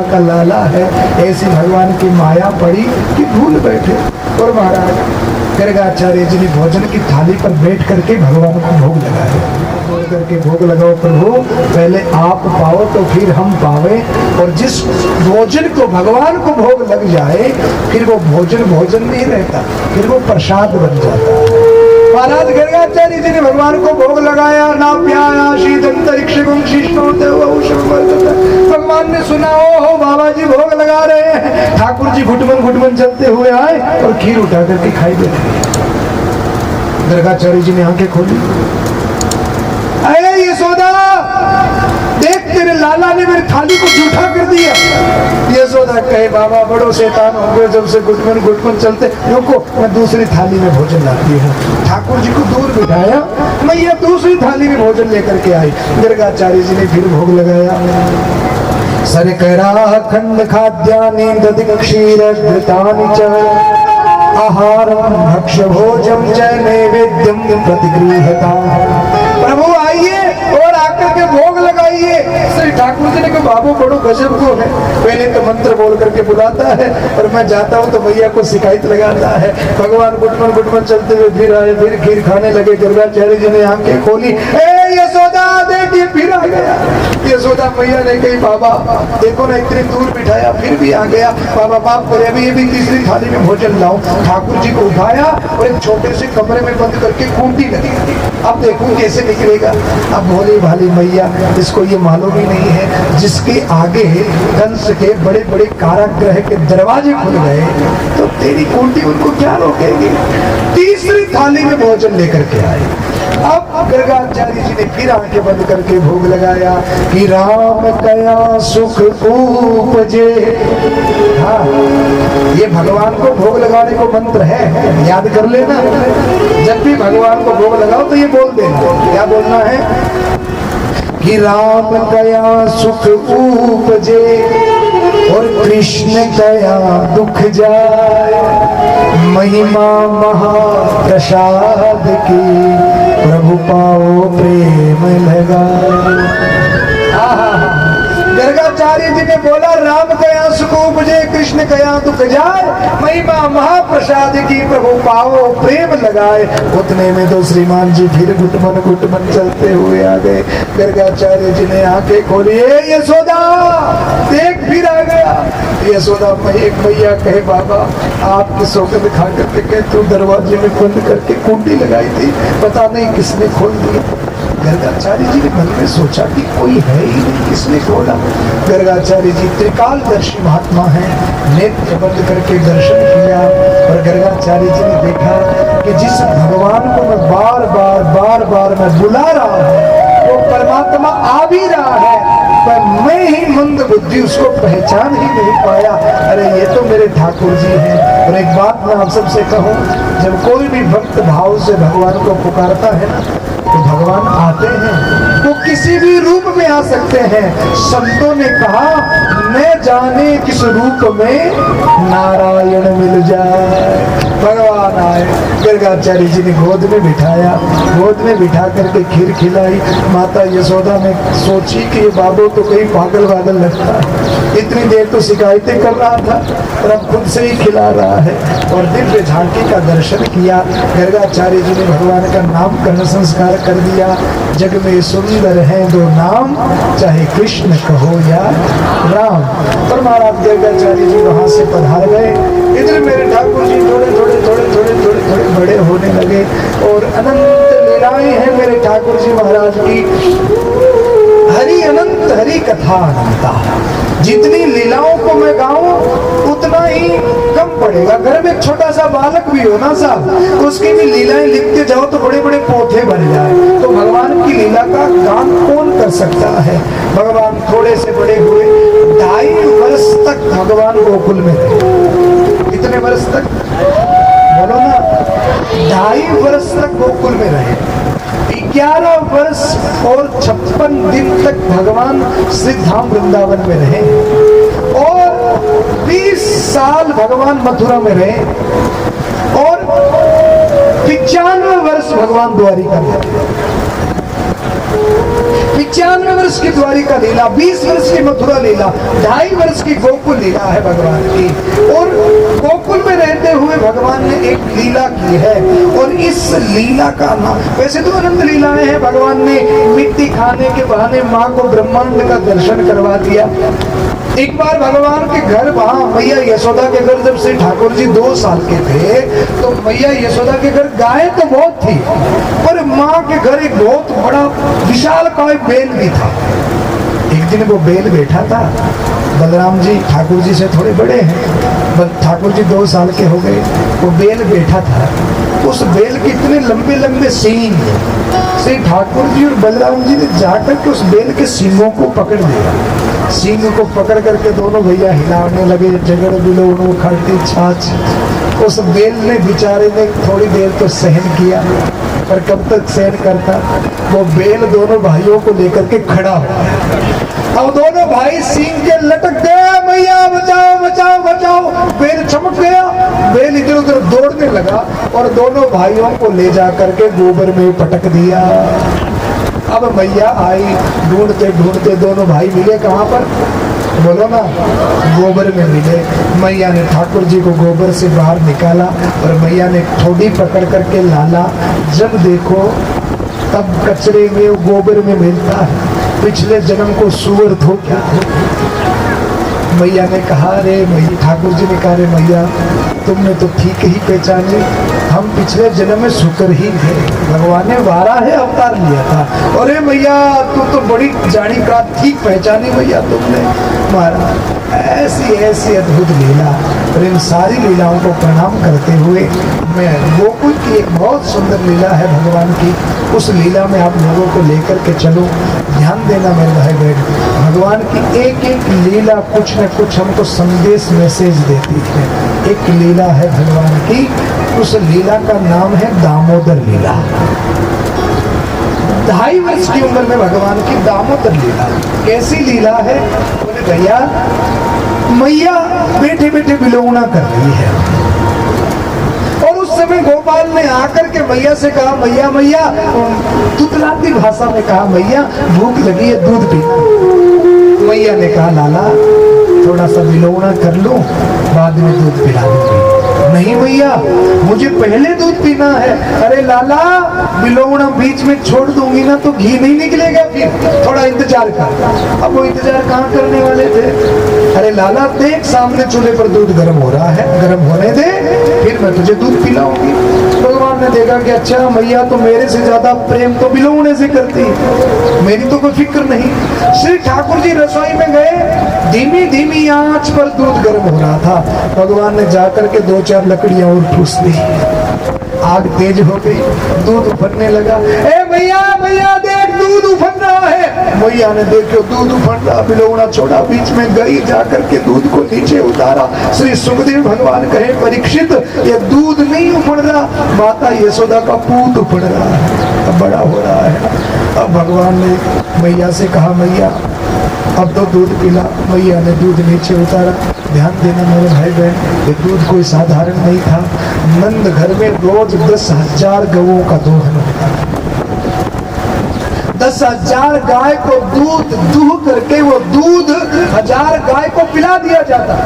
का लाला है, ऐसी भगवान की माया पड़ी कि भूल बैठे। और महाराज गर्गाचार्य जी ने भोजन की थाली पर बैठ करके भगवान को भोग लगाया। बोल करके भोग लगाओ प्रभु, पहले आप पाओ तो फिर हम पावे। और जिस भोजन को भगवान को भोग लग जाए फिर वो भोजन भोजन नहीं रहता, फिर वो प्रसाद बन जाता है। महाराज गर्गाचार्य जी ने भगवान को भोग लगाया। ना प्याया शीत अंतरिक्ष भगवान ने सुना, हो बाबा जी भोग लगा रहे हैं। ठाकुर जी घुटमन घुटमन चलते हुए आए और खीर उठा करके खाई बैठे। गर्गाचार्य जी ने आंखें खोली, अरे यशोदा देख, तेरे लाला ने मेरी थाली को जूठा कर दिया। यशोदा कहे, बाबा बड़ो शैतान हो गए, जब से घुटमन घुटमन चलते। रुको, मैं दूसरी थाली में भोजन लाती हूँ। ठाकुर जी को दूर बिठाया, मैया दूसरी थाली में भोजन लेकर के आई। गर्गाचार्य जी ने फिर भोग लगाया। सरकरा खंड खाद्यानि दधि क्षीर घृतानि च आहारं भक्ष्य भोजम च नैवेद्यम प्रतिगृह्यता। प्रभु आइए और आकर के भोग लगाइए। श्री ठाकुर जी ने कहा, बाबू बड़ो गजब को है। पहले तो मंत्र बोल करके बुलाता है और मैं जाता हूँ तो मैया को शिकायत लगाता है। भगवान गुटमन गुटमन चलते हुए फिर आए, फिर खीर खाने लगे। गर्गाचार्य जी ने आंखें खोली, ए यशोदा देखिए फिर आ गया। यशोदा मैया ने कही, बाबा देखो ना, इतनी दूर बिठाया फिर भी आ गया। बाबा बाप करे, अभी ये भी तीसरी थाली में भोजन लाओ। ठाकुर जी को उठाया और एक छोटे से कमरे में बंद करके खूंटी लगी। अब देखो कैसे निकलेगा। अब भोली भाली मैया, इसको ये मालूम ही नहीं है, जिसके आगे कंस के बड़े बड़े कारागृह के दरवाजे खुल गए तो तेरी खूंटी उनको क्या रोकेगी। तीसरी थाली में भोजन लेकर के आए। अब गर्गाचार्य जी ने फिर आंखें बंद करके भोग लगाया कि राम कया सुख उपजे। हाँ, ये भगवान को भोग लगाने को मंत्र है, याद कर लेना। जब भी भगवान को भोग लगाओ तो ये बोल देना। क्या बोलना है कि राम कया सुख उपजे और कृष्ण कया दुख जाए। महिमा महाप्रसाद की प्रभु पाओ प्रेम लगा। गर्गाचार्य जी ने बोला, राम कया सुख उपजे कृष्ण कया दुख जाए। महिमा महाप्रसाद की प्रभु पाओ प्रेम लगाए। उतने में तो श्रीमान जी फिर घुटमन घुटमन चलते हुए आ गए। गर्गाचार्य जी ने आंखें खोली, यशोदा देख फिर आ गया। यशोदा मैया कहे, बाबा आपकी सौगंध खा करके कहते हो दरवाजे में बंद करके कुंडी लगाई थी, पता नहीं किसने खोल दिया। गर्गाचार्य जी ने मन में सोचा कि कोई है ही नहीं, किसने खोला। गर्गाचार्य जी त्रिकालदर्शी महात्मा हैं, नेत्र बंद करके दर्शन किया और गर्गाचार्य जी ने देखा कि जिस भगवान को मैं बार बार मैं बुला रहा हूँ वो परमात्मा आ भी रहा है, पर मैं ही मंद बुद्धि उसको पहचान ही नहीं पाया। अरे ये तो मेरे ठाकुर जी हैं। और एक बात मैं आप सबसे कहूँ, जब कोई भी भक्त भाव से भगवान को पुकारता है ना तो भगवान आते हैं। वो किसी भी रूप में आ सकते हैं। संतों ने कहा, न जाने किस रूप में नारायण मिल जाए। भगवान आए, गर्गाचार्य जी ने गोद में बिठाया, गोद में बिठा करके खीर खिलाई। माता यशोदा ने सोची कि ये बाबू तो कहीं पागल वागल लगता है, इतनी देर तो शिकायतें कर रहा था और अब खुद से ही खिला रहा है। और दिव्य झांकी का दर्शन किया। गर्गाचार्य जी ने भगवान का नामकरण संस्कार कर दिया। जग में सुंदर है दो नाम, चाहे कृष्ण कहो या राम। और महाराज गर्गाचार्य जी वहां से पधार गए। इधर मेरे ठाकुर जी थोड़े थोड़े बड़े होने लगे और अनंत लीलाएं हैं मेरे ठाकुर जी महाराज की। हरि अनंत हरि कथा अनंता। जितनी लीलाओं को मैं गाऊं उतना ही कम पड़ेगा। घर में एक छोटा सा बालक भी हो ना साहब, उसकी भी लीलाएं लिखते जाओ तो बड़े बड़े पोथे बन जाए। तो भगवान की लीला का गान कौन कर सकता है। भगवान थोड़े से बड़े हुए, 2.5 वर्ष तक भगवान गोकुल में रहे। कितने वर्ष तक बोलो ना, 2.5 वर्ष तक गोकुल में रहे। 11 वर्ष और 56 दिन तक भगवान श्री धाम वृंदावन में रहे। और 20 साल भगवान मथुरा में रहे और 95 वर्ष भगवान द्वारिका में, 95 वर्ष की द्वारिका लीला, 20 वर्ष की मथुरा लीला, 2.5 वर्ष की गोकुल लीला है भगवान की। और गोकुल में रहते हुए भगवान ने एक लीला की है और इस लीला का नाम, वैसे तो अनंत लीलाएं हैं, भगवान ने मिट्टी खाने के बहाने माँ को ब्रह्मांड का दर्शन करवा दिया। एक बार भगवान के घर, वहां मैया यशोदा के घर जब श्री ठाकुर जी 2 साल के थे तो मैया यशोदा के घर गाय तो बहुत थी पर माँ के घर एक बहुत बड़ा विशालकाय बेल भी था। एक दिन वो बेल बैठा था, बलराम जी ठाकुर जी से थोड़े बड़े हैं, ठाकुर जी 2 साल के हो गए, वो बेल बैठा था। उस बेल के इतने लंबे लंबे सींग, श्री ठाकुर जी और बलराम जी ने जाकर के उस बेल के सींगों को पकड़ लिया। सींग को पकड़ करके दोनों भैया हिलाने लगे, झगड़ बिलोड़ो खड़ती छाछ। उस बेल ने बेचारे ने थोड़ी देर तो सहन किया, पर कब तक सहन करता। वो बेल दोनों भाइयों को लेकर के खड़ा हो गया। अब दोनों भाई सींग के लटक गए, मैया बचाओ बचाओ बचाओ। बेल चमक गया, बेल इधर उधर दौड़ने लगा और दोनों भाइयों को ले जा करके गोबर में पटक दिया। अब मैया आई, ढूंढते ढूंढते दोनों भाई मिले कहाँ पर, बोलो ना, गोबर में मिले। मैया ने ठाकुर जी को गोबर से बाहर निकाला और मैया ने ठोडी पकड़ करके लाला। जब देखो तब कचरे में गोबर में मिलता है, पिछले जन्म को सुअर धो क्या। मैया ने कहा, रे मैया, ठाकुर जी ने कहा, रे मैया तुमने तो ठीक ही पहचानी, हम पिछले जन्म में शुक्र ही थे, भगवान ने 12 है अवतार लिया था। अरे मैया तू तो बड़ी जानी का ठीक पहचानी मैया तुमने मारा। ऐसी ऐसी अद्भुत लीला, और इन सारी लीलाओं को प्रणाम करते हुए मैं गोकुल की एक बहुत सुंदर लीला है भगवान की, उस लीला में आप लोगों को लेकर के चलो। ध्यान देना मेरे भाई बहन, भगवान की एक एक लीला कुछ न कुछ हमको संदेश मैसेज देती है। एक लीला है भगवान की, उस लीला का नाम है दामोदर लीला। 2.5 वर्ष की उम्र में भगवान की दामोदर लीला। कैसी लीला है? बोले भैया मैया बैठे बैठे बिलोना कर रही है और उस समय गोपाल ने आकर के मैया से कहा, मैया मैया, तुतलाती भाषा में कहा, मैया भूख लगी है, दूध पीना। मैया ने कहा, लाला थोड़ा सा बिलोना कर लो, बाद में दूध पिला दूंगी। नहीं भैया मुझे पहले दूध पीना है। अरे लाला बिलोना बीच में छोड़ दूंगी ना तो घी नहीं निकलेगा, फिर थोड़ा इंतजार कर। अब वो इंतजार कहाँ करने वाले थे। अरे लाला देख सामने चूल्हे पर दूध गर्म हो रहा है, गर्म होने दे फिर मैं तुझे दूध पिलाऊंगी। भगवान ने देखा कि अच्छा मैया तो मेरे से ज्यादा प्रेम तो बिलोने से करती, मेरी तो कोई फिक्र नहीं। श्री ठाकुर जी रसोई में गए, धीमी धीमी आंच पर दूध गर्म हो रहा था। भगवान ने जाकर के 2-4 लकड़ियां और ठूस दी, आग तेज हो गई, दूध उफनने लगा। ए भैया भैया देख दूध उफन रहा है। मैया ने देखो दूध उफन रहा, बिलोना छोड़ा, बीच में गई, जाकर के दूध को नीचे उतारा। श्री सुखदेव भगवान कहे, परीक्षित ये दूध नहीं उफन रहा, माता यशोदा का पूत उफन रहा है, अब बड़ा हो रहा है। अब भगवान ने मैया से कहा, मैया अब तो दूध पिला। मैया ने दूध नीचे उतारा। ध्यान देना मेरे भाई बहन, ये दूध कोई साधारण नहीं था। नंद घर में रोज 10,000 गवों का दोहन होता है। 10,000 गाय को दूध दूह करके वो दूध 1000 गाय को पिला दिया जाता।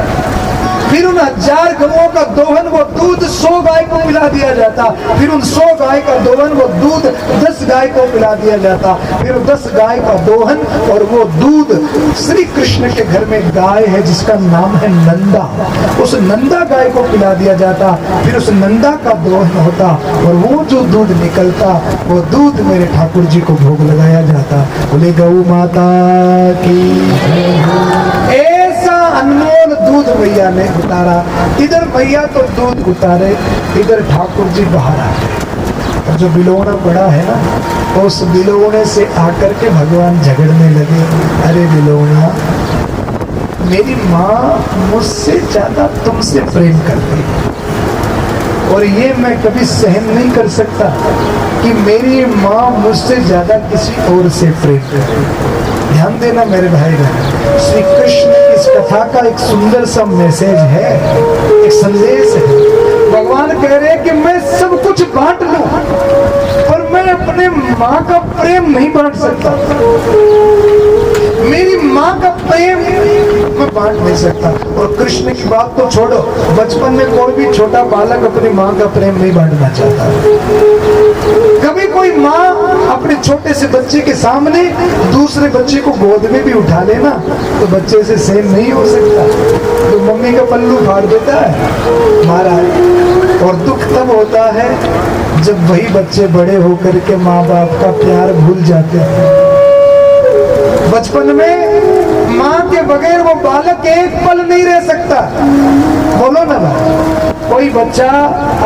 फिर उन 1000 गवों का दोहन वो दूध 100 गाय को पिला दिया जाता। फिर उन 100 गाय का दोहन वो दूध 10 गाय को पिला दिया जाता। फिर 10 गाय का दोहन और वो दूध श्री कृष्ण के घर में गाय है जिसका नाम है नंदा, उस नंदा गाय को पिला दिया जाता। फिर उस नंदा का दोहन होता और वो जो दूध निकलता वो दूध मेरे ठाकुर जी को भोग लगाया जाता। बोले गौ माता की। ऐसा अनमोल दूध मैया ने उतारा। इधर मैया तो दूध उतारे, इधर ठाकुर जी बाहर आ गए। और जो बिलोना पड़ा है ना, तो उस बिलोने से आकर के भगवान झगड़ने लगे। अरे बिलोना, मेरी माँ मुझसे ज्यादा तुमसे प्रेम करती है और ये मैं कभी सहन नहीं कर सकता कि मेरी माँ मुझसे ज्यादा किसी और से प्रेम करे। ध्यान देना मेरे भाई बहन, श्री कृष्ण इस कथा का एक सुंदर सा मैसेज है, एक संदेश है। भगवान कह रहे हैं कि मैं सब कुछ बांट लूं, पर मैं अपने माँ का प्रेम नहीं बांट सकता। मेरी माँ का प्रेम मैं बांट नहीं सकता। और कृष्ण की बात तो छोड़ो, बचपन में कोई भी छोटा बालक अपनी माँ का प्रेम नहीं बांटना चाहता। कभी कोई माँ अपने छोटे से बच्चे के सामने दूसरे बच्चे को गोद में भी उठा लेना तो बच्चे से सहन नहीं हो सकता, तो मम्मी का पल्लू फाड़ देता है महाराज। और दुख तब होता है जब वही बच्चे बड़े होकर के माँ बाप का प्यार भूल जाते हैं। बचपन में माँ के बगैर वो बालक एक पल नहीं रह सकता। बोलो ना भाई, कोई बच्चा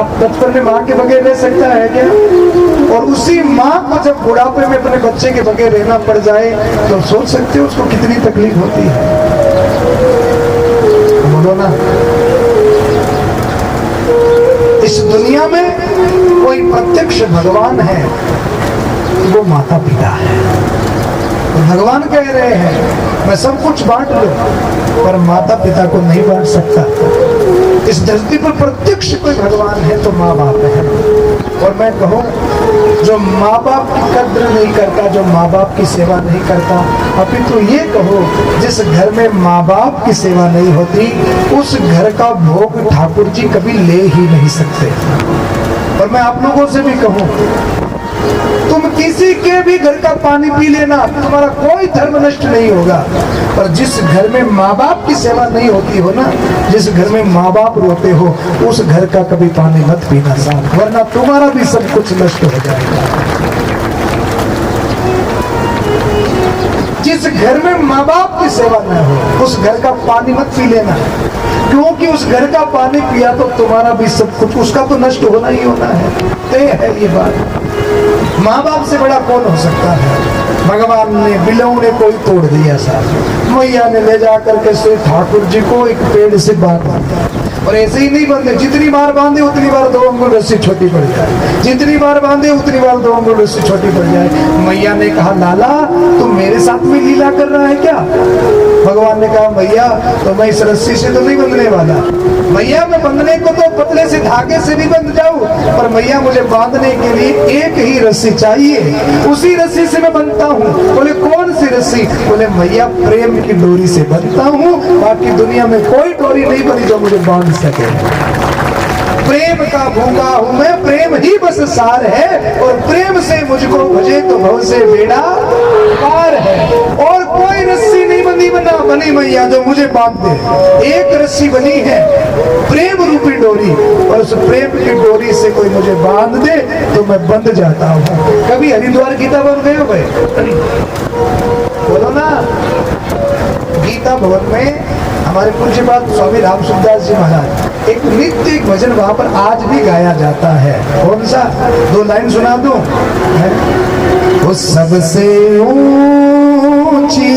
अब बचपन में माँ के बगैर रह सकता है क्या? और उसी माँ को जब बुढ़ापे में अपने बच्चे के बगैर रहना पड़ जाए तो सोच सकते हो उसको कितनी तकलीफ होती है। बोलो ना। इस दुनिया में कोई प्रत्यक्ष भगवान है, वो माता पिता है। तो भगवान कह रहे हैं मैं सब कुछ बांट लूं, पर माता पिता को नहीं बांट सकता। इस धरती पर प्रत्यक्ष कोई भगवान है तो माँ बाप है। और मैं कहूँ, जो माँ बाप की कद्र नहीं करता, जो माँ बाप की सेवा नहीं करता, अपितु ये कहो जिस घर में माँ बाप की सेवा नहीं होती, उस घर का भोग ठाकुर जी कभी ले ही नहीं सकते। और मैं आप लोगों से भी कहूँ, तुम किसी के भी घर का पानी पी लेना, तुम्हारा कोई धर्म नष्ट नहीं होगा। पर जिस घर में माँ बाप की सेवा नहीं होती हो ना, जिस घर में माँ बाप रोते हो, उस घर का कभी पानी मत पीना साहब, वरना तुम्हारा भी सब कुछ नष्ट हो जाएगा। जिस घर में माँ बाप की सेवा न हो, उस घर का पानी मत पी लेना, क्योंकि उस घर का पानी पिया तो तुम्हारा भी सब कुछ, उसका तो नष्ट होना ही होना है। तय है ये बात। माँ बाप से बड़ा कौन हो सकता है? भगवान ने बिलऊ ने कोई तोड़ दिया साहब, मैया ने ले जा करके श्री ठाकुर जी को एक पेड़ से बांधा, और ऐसे ही नहीं बांधे, जितनी बार बांधे उतनी बार 2 अंगुल रस्सी छोटी पड़ जाए, जितनी बार बांधे उतनी बार 2 अंगुल रस्सी छोटी पड़ जाए। मैया ने कहा लाला तुम मेरे साथ में लीला कर रहा है क्या? भगवान ने कहा मैया तो मैं इस रस्सी से तो नहीं बंधने वाला, मैया मैं बंधने को तो पतले से धागे से भी बंध जाऊं, पर मैया मुझे बांधने के लिए एक ही रस्सी चाहिए, उसी रस्सी से मैं बंधता हूँ। बोले कौन सी रस्सी? बोले मैया प्रेम की डोरी से बंधता हूँ, बाकी दुनिया में कोई डोरी नहीं बनी जो मुझे बांध सके। प्रेम का भूखा हूं मैं, प्रेम ही बस सार है, और प्रेम से मुझको भजे तो भव से बेड़ा पार है। और कोई रस्सी नहीं बनी मैया जो मुझे बांध दे। एक रस्सी बनी है प्रेम रूपी डोरी, और उस प्रेम की डोरी से कोई मुझे बांध दे तो मैं बंध जाता हूँ। कभी हरिद्वार गीता बन गए हो भाई? बोलो ना। गीता भवन में हमारे पूज्यपाद स्वामी राम सुखदास जी महाराज एक नित्य एक भजन वहां पर आज भी गाया जाता है। कौन सा? 2 लाइन सुना दूं। वो सबसे ऊंची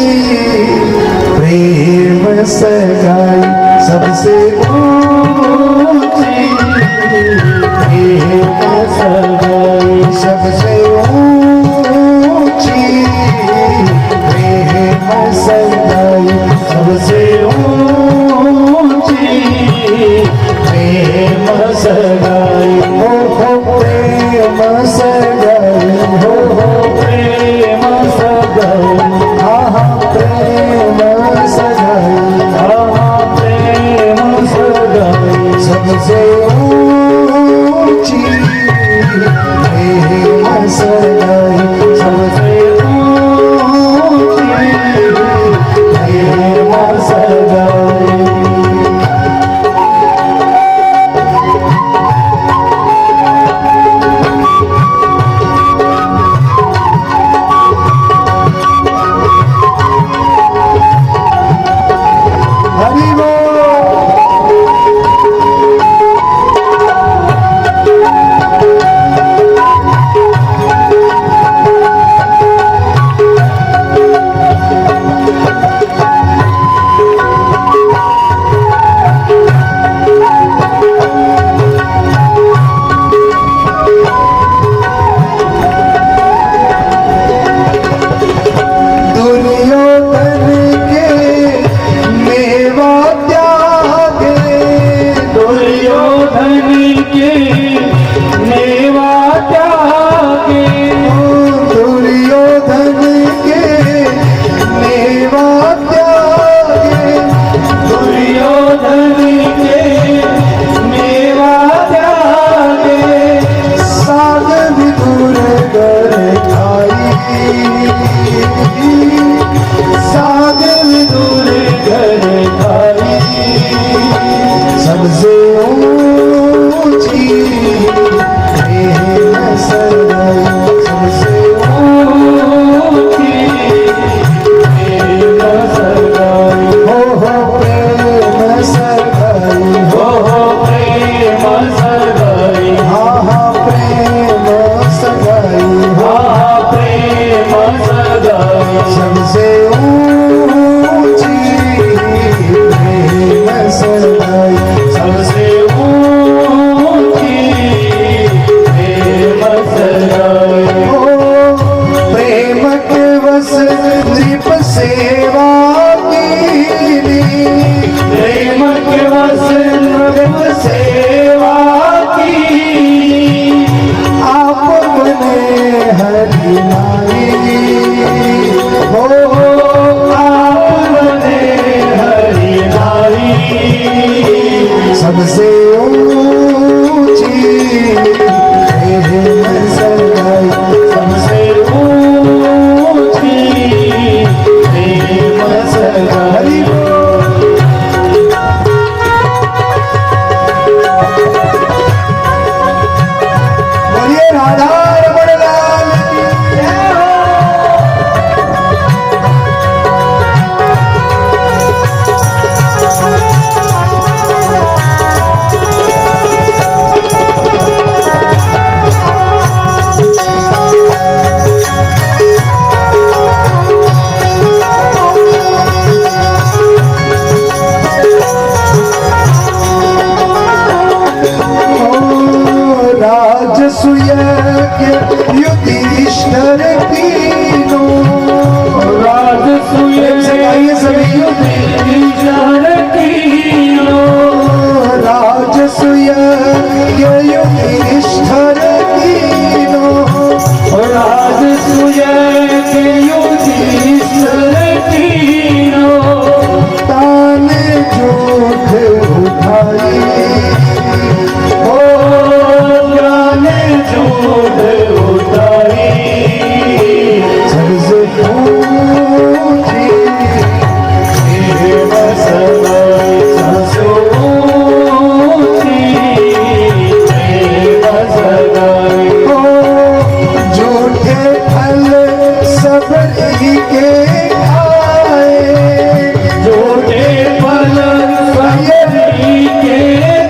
प्रेम सगाई, सबसे ऊंची प्रेम सगाई, सबसे ऊंची प्रेम सगाई, सबसे ऊंची प्रेम सगाई, हो प्रेम सगाई, हो प्रेम सगाई, हाँ प्रेम सगाई, हाँ प्रेम सगाई, सबसे ऊंची प्रेम सगाई, सबसे मेवा त्यागे, दुर्योधन के मेवा त्यागे, दुर्योधन के मेवा त्यागे, साग विदुर गर खाई, साग विदुर घर खाई, सबसे ऊंची प्रेम सगाई, सबसे ऊंची प्रेम सगाई, हो प्रेम सगाई, हो प्रेम सगाई, हाँ प्रेम सगाई, प्रेम सगाई, सबसे ऊंची प्रेम सगाई, सबसे ऊंची प्रेम सगाई, ओ प्रेम के वस दीप सेवा कीनी, प्रेम के वस नृप सेवा की, आप बने हरि नारी, हो आप बने हरि नारी, सबसे ऊंची प्रेम सगाई, सबसे ऊंची प्रेम सगाई, हरि बोलिए राधा रमण लाल की जय हो। राजसूय युधिष्ठिर कीनो, राजसूय गाइए सभी, युधिष्ठिर कीनो, राजसूय युधिष्ठिर कीनो, राजसूय युधिष्ठिर कीनो, तान जोध उठाई, ओ ज्ञान जोड़ उतारी, सबसे ऊंची प्रेम सगाई, सबसे ऊंची प्रेम सगाई, ओ झूठे फल सब के खाए, झूठे फल सबरी के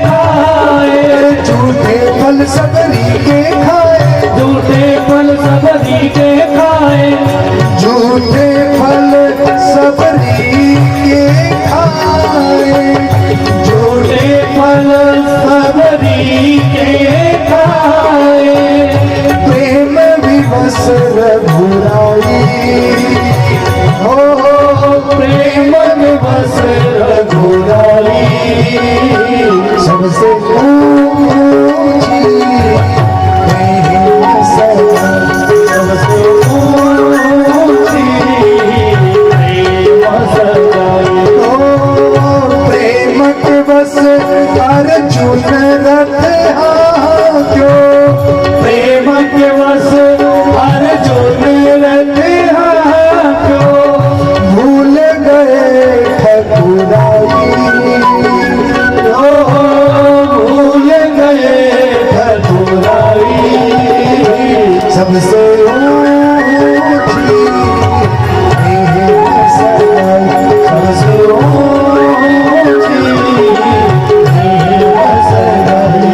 खाए, झूठे फल सबरी के खाए, झूठे फल सबरी के खाए, झूठे फल सबरी के खाए, झूठे फल सबरी के खाए, प्रेम विवश रघुराई, हो प्रेम बस रघुराई, सबसे ऊंची प्रेम सगाई, सबसे ऊंची प्रेम सगाई, ओ प्रेम के बस अर्जुन रथ क्यों, प्रेम के वस अर्जुन रथ क्यों, भूल गए ठकुराई, ओ भूल गए ठकुराई, सबसे ऊंची प्रेम सगाई, सबसे ऊंची प्रेम सगाई,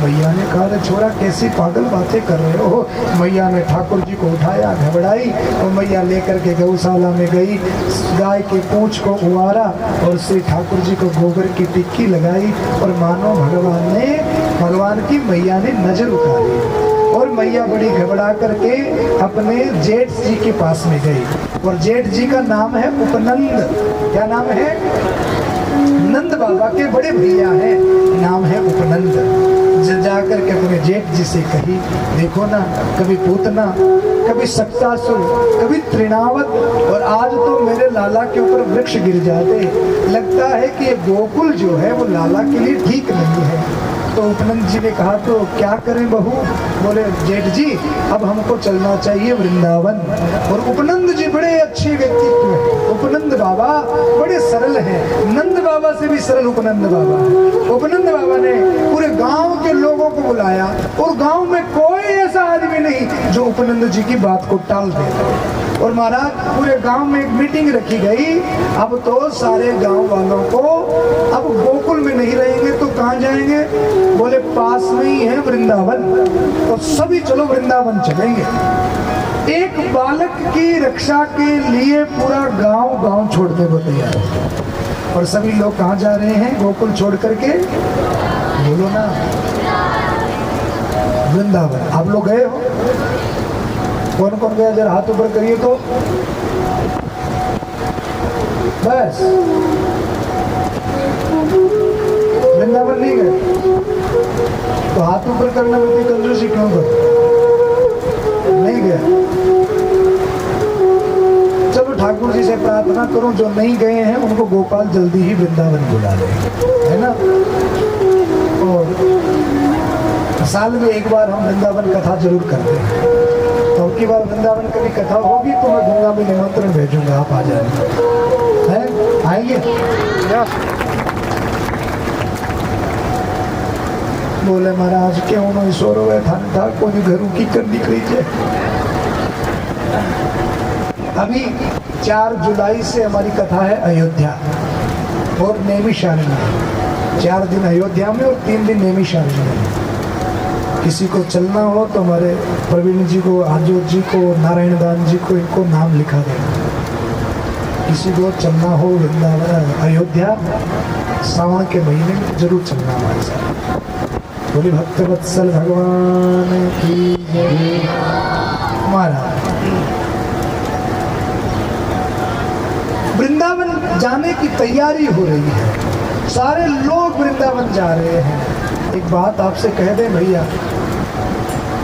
मैया ने कहा, अरे छोरा कैसी पागल बातें कर रहे हो। मैया ने ठाकुर जी को उठाया, घबराई, और मैया लेकर के गौशाला में गई, गाय की पूंछ को उबारा और श्री ठाकुर जी को गोबर की टिक्की लगाई, और मानो भगवान की मैया ने नजर उतारी। और मैया बड़ी घबरा करके अपने जेठ जी के पास में गई, और जेठ जी का नाम है उपनंद। क्या नाम है? नंद बाबा के बड़े भैया हैं, नाम है उपनंद। जाकर के अपने जेठ जी से कही, देखो ना, कभी पूतना, कभी सक्तासुर, कभी त्रिनावत, और आज तो मेरे लाला के ऊपर वृक्ष गिर जाते। लगता है कि ये गोकुल जो है वो लाला के लिए ठीक नहीं है। तो उपनंद जी ने कहा, तो क्या करें बहू? बोले, जेठ जी अब हमको चलना चाहिए वृंदावन। और उपनंद जी बड़े अच्छे व्यक्तित्व हैं। उपनंद बाबा बड़े सरल हैं, नंद बाबा से भी सरल उपनंद बाबा है। उपनंद बाबा ने पूरे गांव के लोगों को बुलाया, और गांव में कोई ऐसा आदमी नहीं जो उपनंद जी की बात को टाल दे। और महाराज पूरे गांव में एक मीटिंग रखी गई। अब तो सारे गांव वालों को, अब गोकुल में नहीं रहेंगे तो कहाँ जाएंगे? बोले, पास में ही है वृंदावन, तो सभी चलो वृंदावन चलेंगे। एक बालक की रक्षा के लिए पूरा गांव छोड़ने को तैयार है। और सभी लोग कहाँ जा रहे हैं गोकुल छोड़ करके? बोलो ना, वृंदावन। आप लोग गए हो? कौन कौन गया? जरा हाथ ऊपर करिए तो। बस वृंदावन नहीं गए तो हाथ ऊपर करना इतनी कंजूसी क्यों कर? नहीं गए? चलो ठाकुर जी से प्रार्थना करो, जो नहीं गए हैं उनको गोपाल जल्दी ही वृंदावन बुला ले, है ना। और साल में एक बार हम वृंदावन कथा जरूर करते हैं। तो अब की बार वृंदावन कभी कथा होगी तो मैं गंगा में निमंत्रण भेजूंगा, आप आ जाएंगे, हैं? आएंगे? बोले, महाराज क्यों नहीं सो रहे था कोई घरों की कर निकली थे। अभी 4 जुलाई से हमारी कथा है अयोध्या और नैमिषारण्य। 4 दिन अयोध्या में और 3 दिन नैमिषारण्य में। किसी को चलना हो तो हमारे प्रवीण जी को, आजोत जी को, नारायण दान जी को, इनको नाम लिखा देना। किसी को चलना हो वृंदावन अयोध्या, सावन के महीने में जरूर चलना हमारे साथ। बोली भक्त वत्सल भगवान की जय। महाराज वृंदावन जाने की तैयारी हो रही है, सारे लोग वृंदावन जा रहे हैं। एक बात आपसे कह दें भैया,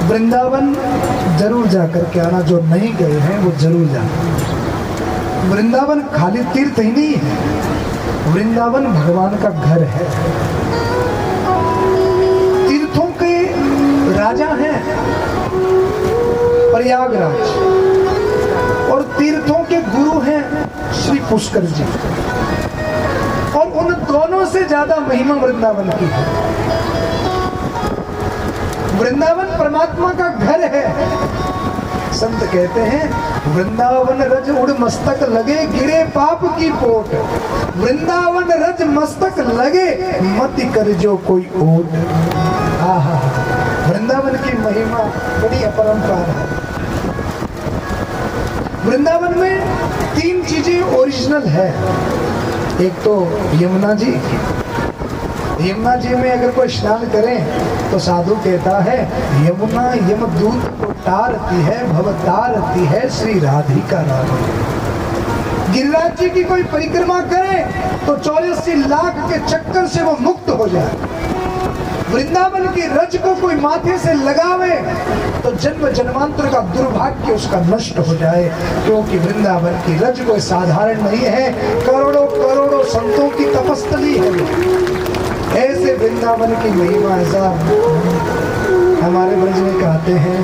वृंदावन जरूर जाकर के आना, जो नहीं गए हैं वो जरूर जाना। वृंदावन खाली तीर्थ ही नहीं है, वृंदावन भगवान का घर है। तीर्थों के राजा हैं प्रयागराज, और तीर्थों के गुरु हैं श्री पुष्कर जी, और उन दोनों से ज्यादा महिमा वृंदावन की है। वृंदावन परमात्मा का घर है। संत कहते हैं, वृंदावन रज उड़ मस्तक लगे, गिरे पाप की पोट। वृंदावन रज मस्तक लगे, मति कर जो कोई ओट। आहा, वृंदावन की महिमा बड़ी अपरंपार है। वृंदावन में 3 चीजें ओरिजिनल है। एक तो यमुना जी, यमुना जी में अगर कोई स्नान करें तो साधु कहता है, यमुना यमदूत को तारती है, भव तारती है श्री राधिका रानी। गिरिराज जी की कोई परिक्रमा करे तो 84 लाख के चक्कर से वो मुक्त हो जाए। वृंदावन की रज को कोई माथे से लगावे तो जन्म जन्मांतर का दुर्भाग्य उसका नष्ट हो जाए, क्योंकि वृंदावन की रज कोई साधारण नहीं है, करोड़ों करोड़ों संतों की तपस्थली है। ऐसे वृंदावन की महिमा ऐसा हमारे ब्रज में कहते हैं,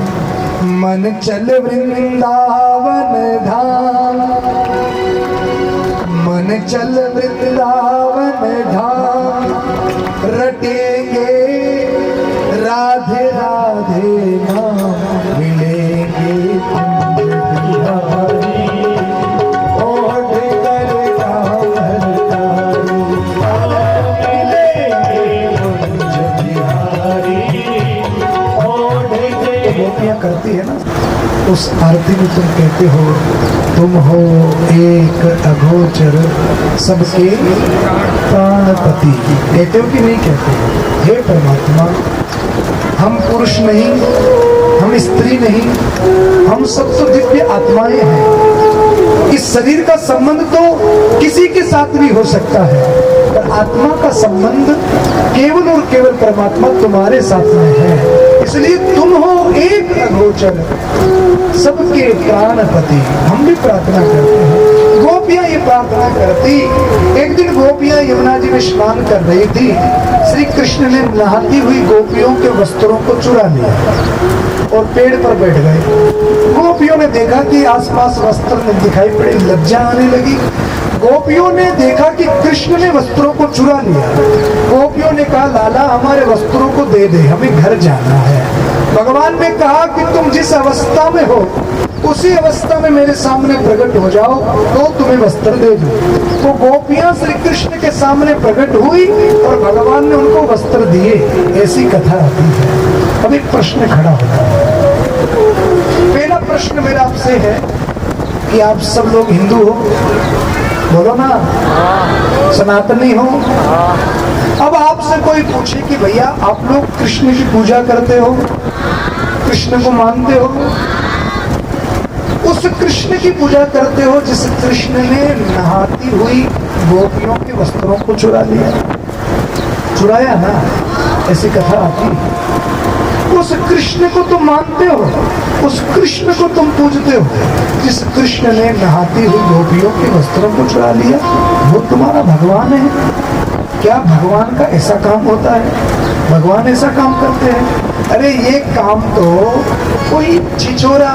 मन चल वृंदावन धाम, मन चल वृंदावन धाम, रटेंगे राधे राधे नाम, मिलेंगे कुंज बिहारी, ओढ़ कर राम हरतारी, मिलेंगे कुंज बिहारी। गोपियां करती है ना, उस आरती में तुम कहते हो तुम हो एक अगोचर सबके प्राणपति, कहते हो कि नहीं कहते हो? हे परमात्मा, हम पुरुष नहीं, हम स्त्री नहीं, हम सब तो दिव्य आत्माएं हैं। इस शरीर का संबंध तो किसी के साथ भी हो सकता है, पर आत्मा का संबंध केवल और केवल परमात्मा तुम्हारे साथ में है। इसलिए तुम हो एक अगोचर सबके प्राणपति। हम भी प्रार्थना करते हैं, गोपियां ये प्रार्थना करती। एक दिन गोपियां यमुना जी में स्नान कर रही थी, श्री कृष्ण ने नहाती हुई गोपियों के वस्त्रों को चुरा लिया और पेड़ पर बैठ गए। गोपियों ने देखा कि आसपास वस्त्र नहीं दिखाई पड़े, लज्जा आने लगी। गोपियों ने देखा कि कृष्ण ने वस्त्रों को चुरा लिया। गोपियों ने कहा, लाला हमारे वस्त्रों को दे दे, हमें घर जाना है। भगवान ने कहा कि तुम जिस अवस्था में हो उसी अवस्था में मेरे सामने प्रकट हो जाओ तो तुम्हें वस्त्र दे दूं। तो गोपियां श्री कृष्ण के सामने प्रकट हुई और भगवान ने उनको वस्त्र दिए। ऐसी कथा आती है। अब एक प्रश्न खड़ा होता है। पहला प्रश्न मेरा आपसे है कि आप सब लोग हिंदू हो, बोलो ना, सनातनी हो। अब आपसे कोई पूछे कि भैया आप लोग कृष्ण की पूजा करते हो, कृष्ण को मानते हो, उस कृष्ण की पूजा करते हो जिस कृष्ण ने नहाती हुई गोपियों के वस्त्रों को चुरा लिया, चुराया ना, ऐसी कथा आती। उस कृष्ण को तुम मानते हो, उस कृष्ण को तुम पूजते हो जिस कृष्ण ने नहाती हुई गोपियों के वस्त्रों को चुरा लिया, वो तुम्हारा भगवान है। क्या भगवान का ऐसा काम होता है? भगवान ऐसा काम करते हैं? अरे ये काम तो कोई छिछोरा,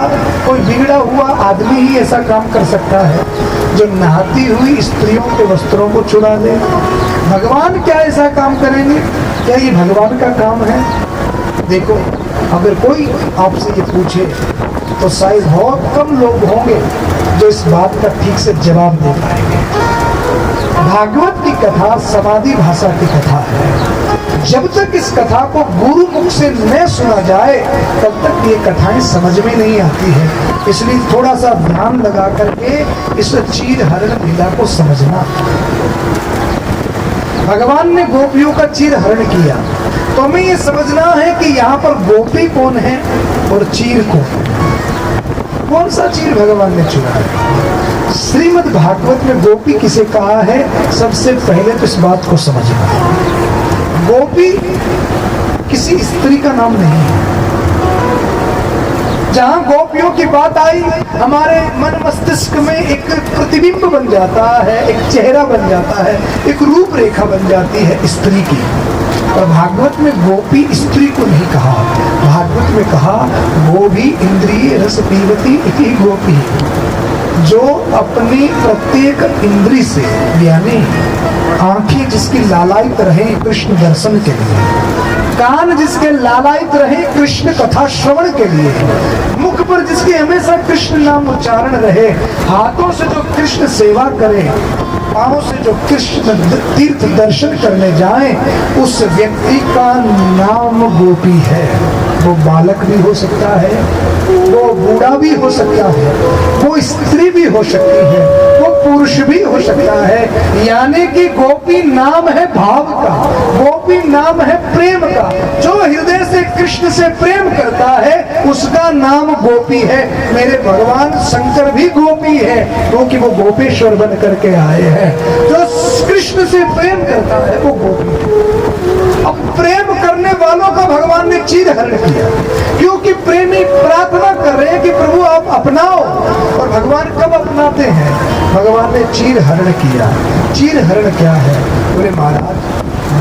कोई बिगड़ा हुआ आदमी ही ऐसा काम कर सकता है जो नहाती हुई स्त्रियों के वस्त्रों को चुरा ले। भगवान क्या ऐसा काम करेंगे? क्या ये भगवान का काम है? देखो, अगर कोई आपसे ये पूछे तो शायद बहुत कम लोग होंगे जो इस बात का ठीक से जवाब दे पाएंगे। भागवत की कथा समाधि भाषा की कथा है। जब तक इस कथा को गुरु मुख से न सुना जाए तब तक ये कथाएं समझ में नहीं आती है। इसलिए थोड़ा सा ध्यान लगा करके इस चीर हरण लीला को समझना। भगवान ने गोपियों का चीर हरण किया तो हमें ये समझना है कि यहाँ पर गोपी कौन है और चीर कौन सा चीर भगवान ने चुरा है। श्रीमद् भागवत में गोपी किसे कहा है, सबसे पहले तो इस बात को समझना। गोपी किसी स्त्री का नाम नहीं है। जहां गोपियों की बात आई, हमारे मन मस्तिष्क में एक प्रतिबिंब बन जाता है, एक चेहरा बन जाता है, एक रूपरेखा बन जाती है स्त्री की। और भागवत में गोपी स्त्री को नहीं कहा, भागवत में कहा गोभी इंद्रिय रस पीवती इति गोपी, जो अपनी प्रत्येक इंद्री से, यानी आंखें जिसकी लालायित रहे कृष्ण दर्शन के लिए, कान जिसके लालायित रहे कृष्ण कथा श्रवण के लिए, मुख पर जिसके हमेशा कृष्ण नाम उच्चारण रहे, हाथों से जो कृष्ण सेवा करे, पांव से जो कृष्ण तीर्थ दर्शन करने जाए, उस व्यक्ति का नाम गोपी है। वो बालक भी हो सकता है, वो बूढ़ा भी हो सकता है, वो स्त्री भी हो सकती है, वो पुरुष भी हो सकता है। यानी कि गोपी नाम है भाव का, गोपी नाम है प्रेम का। जो हृदय से कृष्ण से प्रेम करता है उसका नाम गोपी है। मेरे भगवान शंकर भी गोपी है क्योंकि वो गोपेश्वर बन करके आए हैं। जो कृष्ण से प्रेम करता है वो गोपी है। अब प्रेम करने वालों का भगवान ने चीर हरण किया, क्योंकि प्रेमी प्रार्थना कर रहे हैं कि प्रभु आप अपनाओ। और भगवान कब अपनाते हैं? भगवान ने चीर हरण किया। चीर हरण क्या है? बोले महाराज,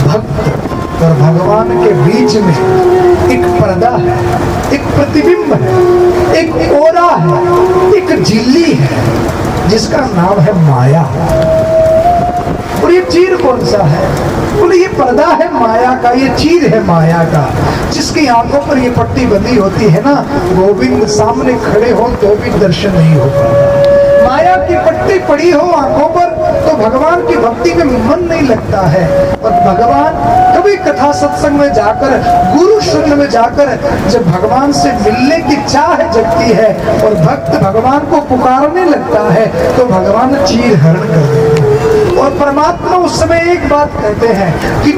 भक्त और भगवान के बीच में एक पर्दा है, एक प्रतिबिंब है, एक ओरा है, एक झिल्ली है जिसका नाम है माया। और ये चीर कौन सा है? बोले ये पर्दा है माया का, ये चीर है माया का, जिसकी आंखों पर ये पट्टी बंधी होती है ना, गोविंद सामने खड़े हो तो भी दर्शन नहीं हो पाता। माया की पट्टी पड़ी हो आंखों पर तो भगवान की भक्ति में मन नहीं लगता है। और भगवान कभी कथा सत्संग में जाकर, गुरु शरण में जाकर जब भगवान से मिलने की चाह जगती है और भक्त भगवान को पुकारने लगता है तो भगवान चीर हरण कर देते हैं। और परमात्मा उस समय एक बात कहते हैं कि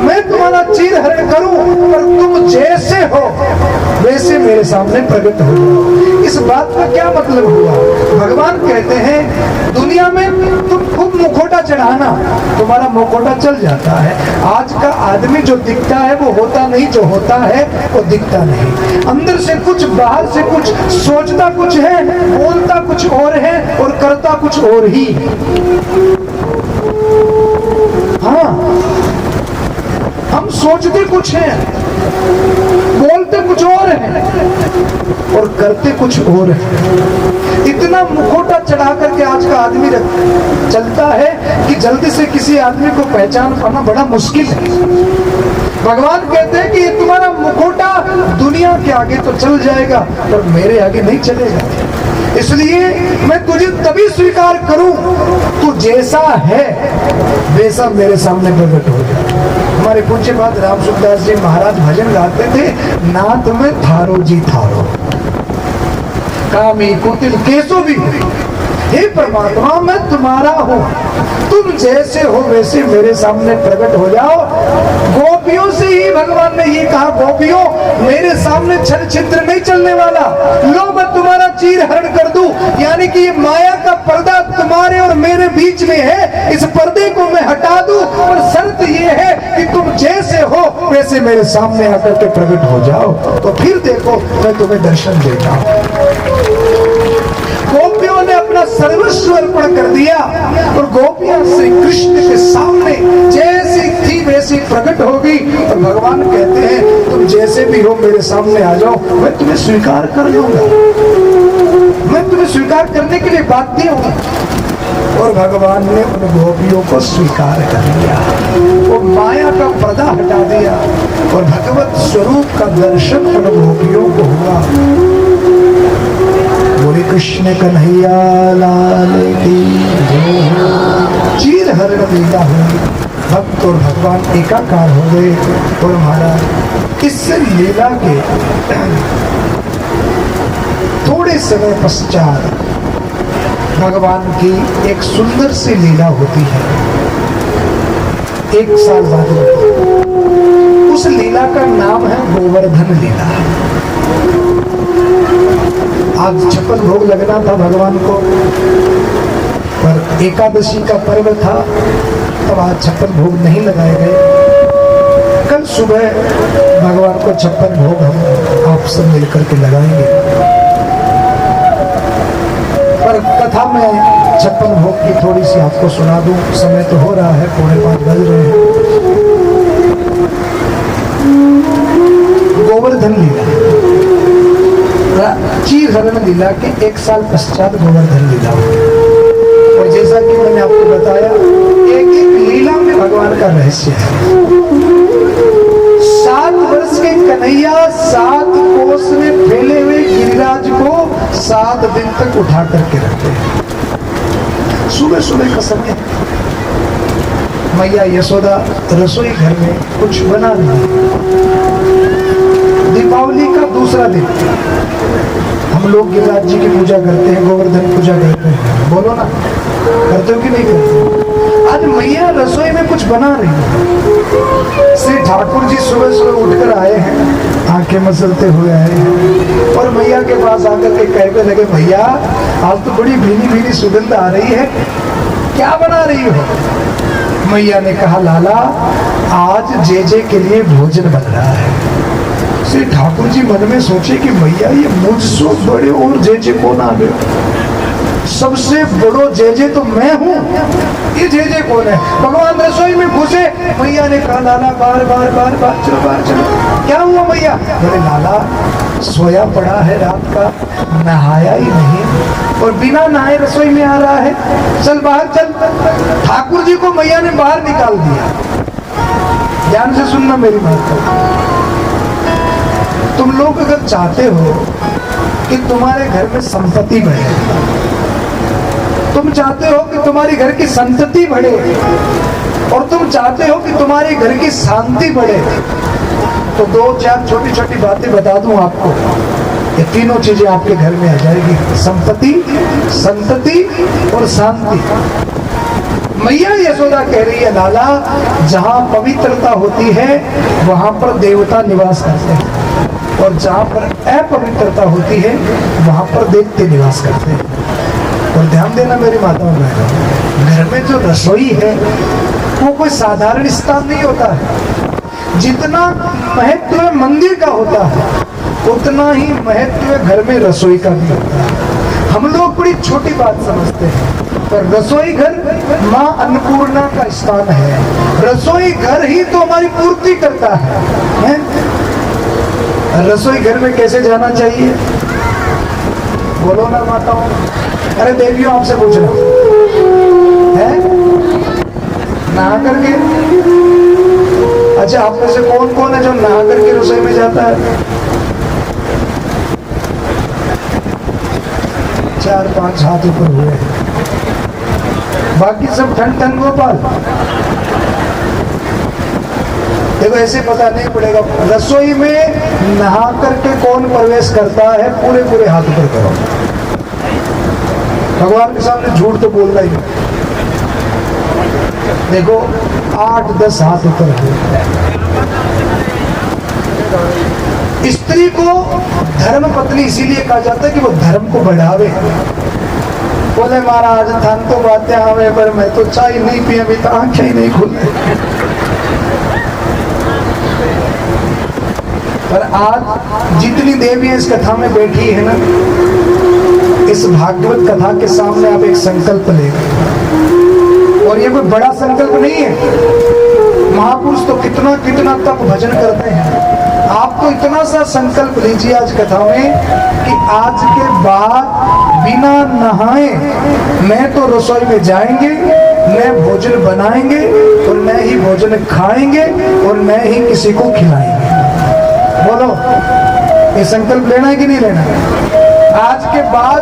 मैं तुम्हारा चीर हरण करूं, पर तुम जैसे हो वैसे मेरे सामने प्रकट हो जाओ। इस बात का क्या मतलब हुआ? भगवान कहते हैं दुनिया में तुम खूब मुखौटा चढ़ाना, तुम्हारा मुखौटा चल जाता है। आज का आदमी जो दिखता है वो होता नहीं, जो होता है वो दिखता नहीं। अंदर से कुछ, बाहर से कुछ, सोचता कुछ है, बोलता कुछ और है और करता कुछ और ही। हाँ, हम सोचते कुछ हैं, बोलते कुछ और हैं और करते कुछ और हैं। इतना मुखौटा चढ़ा करके आज का आदमी चलता है कि जल्दी से किसी आदमी को पहचान पाना बड़ा मुश्किल है। भगवान कहते हैं कि ये तुम्हारा मुखौटा दुनिया के आगे तो चल जाएगा पर मेरे आगे नहीं चलेगा। इसलिए मैं तुझे तभी स्वीकार करूं तू जैसा है वैसा मेरे सामने प्रकट हो जाए। हमारे पूज्य बात राम सुखदास जी महाराज भजन गाते थे, नाथ में थारो जी थारो, कामी कुटिल केसो भी, हे परमात्मा मैं तुम्हारा हूँ, तुम जैसे हो वैसे मेरे सामने प्रकट हो जाओ। गोपियों से ही भगवान ने ये कहा, गोपियों मेरे सामने छल छिद्र नहीं चलने वाला, लो मैं तुम्हारा चीर हरण कर दूं। यानी कि ये माया का पर्दा तुम्हारे और मेरे बीच में है, इस पर्दे को मैं हटा दूं, और शर्त ये है कि तुम जैसे हो वैसे मेरे सामने आकर के प्रकट हो जाओ, तो फिर देखो मैं तुम्हें दर्शन देता हूँ। गोपियों ने अपना सर्वस्व अर्पण कर दिया और गोपियां श्री कृष्ण के सामने जैसी थी वैसी प्रकट होगी। और भगवान कहते हैं तुम जैसे भी हो मेरे सामने आ जाओ, मैं तुम्हें स्वीकार कर लूंगा, मैं तुम्हें स्वीकार करने के लिए बाध्य हूं। और भगवान ने उन गोपियों को स्वीकार कर लिया, वो माया का पर्दा हटा दिया और भगवत स्वरूप का दर्शन उन गोपियों को हुआ। बोले कृष्ण कन्हैया लाल की जय। चीर हरण लीला हुई, भक्त और भगवान एकाकार हो गए। और महाराज इस लीला के थोड़े समय पश्चात भगवान की एक सुंदर सी लीला होती है, 1 साल बाद होती है। उस लीला का नाम है गोवर्धन लीला। आज 56 भोग लगना था भगवान को, पर एकादशी का पर्व था, तब आज 56 भोग नहीं लगाए गए। कल सुबह भगवान को 56 भोग हम आप सब मिलकर के लगाएंगे। पर कथा में 56 भोग की थोड़ी सी आपको सुना दूं। समय तो हो रहा है, 4:45 बज रहे हैं। गोवर्धन लीला, चीर हरण लीला के 1 साल पश्चात गोवर्धन लीला। और जैसा कि मैंने आपको बताया, एक एक लीला में भगवान का रहस्य है। 7 वर्ष के कन्हैया 7 कोस में फैले हुए गिरिराज को 7 दिन तक उठा करके रखते हैं। सुबह सुबह का समय, मैया यशोदा रसोई घर में कुछ बना नहीं। दीपावली का दूसरा दिन हम लोग गिरिराज जी की पूजा करते हैं, गोवर्धन पूजा करते हैं। बोलो ना, करते हो कि नहीं करते? आज मैया रसोई में कुछ बना रही है। श्री ठाकुर जी सुबह सुबह उठकर आए हैं, आंखें मसलते हुए आए हैं और मैया के पास आकर के कहने लगे, भैया आज तो बड़ी भीनी भीनी सुगंध आ रही है, क्या बना रही हो? मैया ने कहा, लाला आज जे के लिए भोजन बन रहा है। श्री ठाकुर जी मन में सोचे कि मैया ये मुझसे बड़े और जे कौन आ गए? सबसे बड़ो जे तो मैं हूँ, ये जे कौन है? भगवान रसोई में घुसे। मैया ने कहा, लाला बार बार चलो बाहर चलो। क्या हुआ मैया? बोले, लाला सोया पड़ा है, रात का नहाया ही नहीं और बिना नहाए रसोई में आ रहा है, चल बाहर चल। ठाकुर जी को मैया ने बाहर निकाल दिया। ध्यान से सुनना मेरी बात को। तुम लोग अगर चाहते हो कि तुम्हारे घर में संपत्ति बढ़े, तुम चाहते हो कि तुम्हारी घर की संतति बढ़े और तुम चाहते हो कि तुम्हारे घर की शांति बढ़े, तो दो चार छोटी छोटी बातें बता दूं आपको, ये तीनों चीजें आपके घर में आ जाएगी, संपत्ति, संतति और शांति। मैया यशोदा कह रही है, लाला जहां पवित्रता होती है वहां पर देवता निवास करते हैं और जहां पर अपवित्रता होती है वहां पर दैत्य निवास करते हैं। और ध्यान देना मेरी माताओं बहनों, घर में जो रसोई है वो कोई साधारण स्थान नहीं होता है। जितना महत्व मंदिर का होता है उतना ही महत्व घर में रसोई का भी होता है। हम लोग बड़ी छोटी बात समझते हैं, पर रसोई घर माँ अन्नपूर्णा का स्थान है। रसोई घर ही तो हमारी पूर्ति करता है? रसोई घर में कैसे जाना चाहिए? बोलो ना माताओं। अरे देवियों आपसे पूछ रहा हूं, है नहा करके? अच्छा, आप में से कौन कौन है जो नहा करके रसोई में जाता है? 4-5 हाथ ऊपर हुए, बाकी सब ठन ठन गोपाल। देखो ऐसे पता नहीं पड़ेगा, रसोई में नहा करके कौन प्रवेश करता है? पूरे पूरे हाथ ऊपर करो। भगवान के सामने झूठ तो बोलना ही नहीं। देखो 8-10 हाथ ऊपर हुए। स्त्री को धर्म पत्नी इसीलिए कहा जाता है कि वो धर्म को बढ़ावे। बोले महाराज धन तो बातें आवे पर मैं तो चाय नहीं पी, अभी तो आंखें ही नहीं खुली। पर आज जितनी देवी इस कथा में बैठी है ना, इस भागवत कथा के सामने आप एक संकल्प ले, और ये कोई बड़ा संकल्प नहीं है। महापुरुष तो कितना कितना तप भजन करते हैं। आप तो इतना सा संकल्प लीजिए आज कथा में कि आज के बाद बिना नहाए मैं तो रसोई में जाएंगे, मैं भोजन बनाएंगे और मैं ही भोजन खाएंगे और मैं ही किसी को खिलाएंगे। बोलो, ये संकल्प लेना है कि नहीं लेना? आज के बाद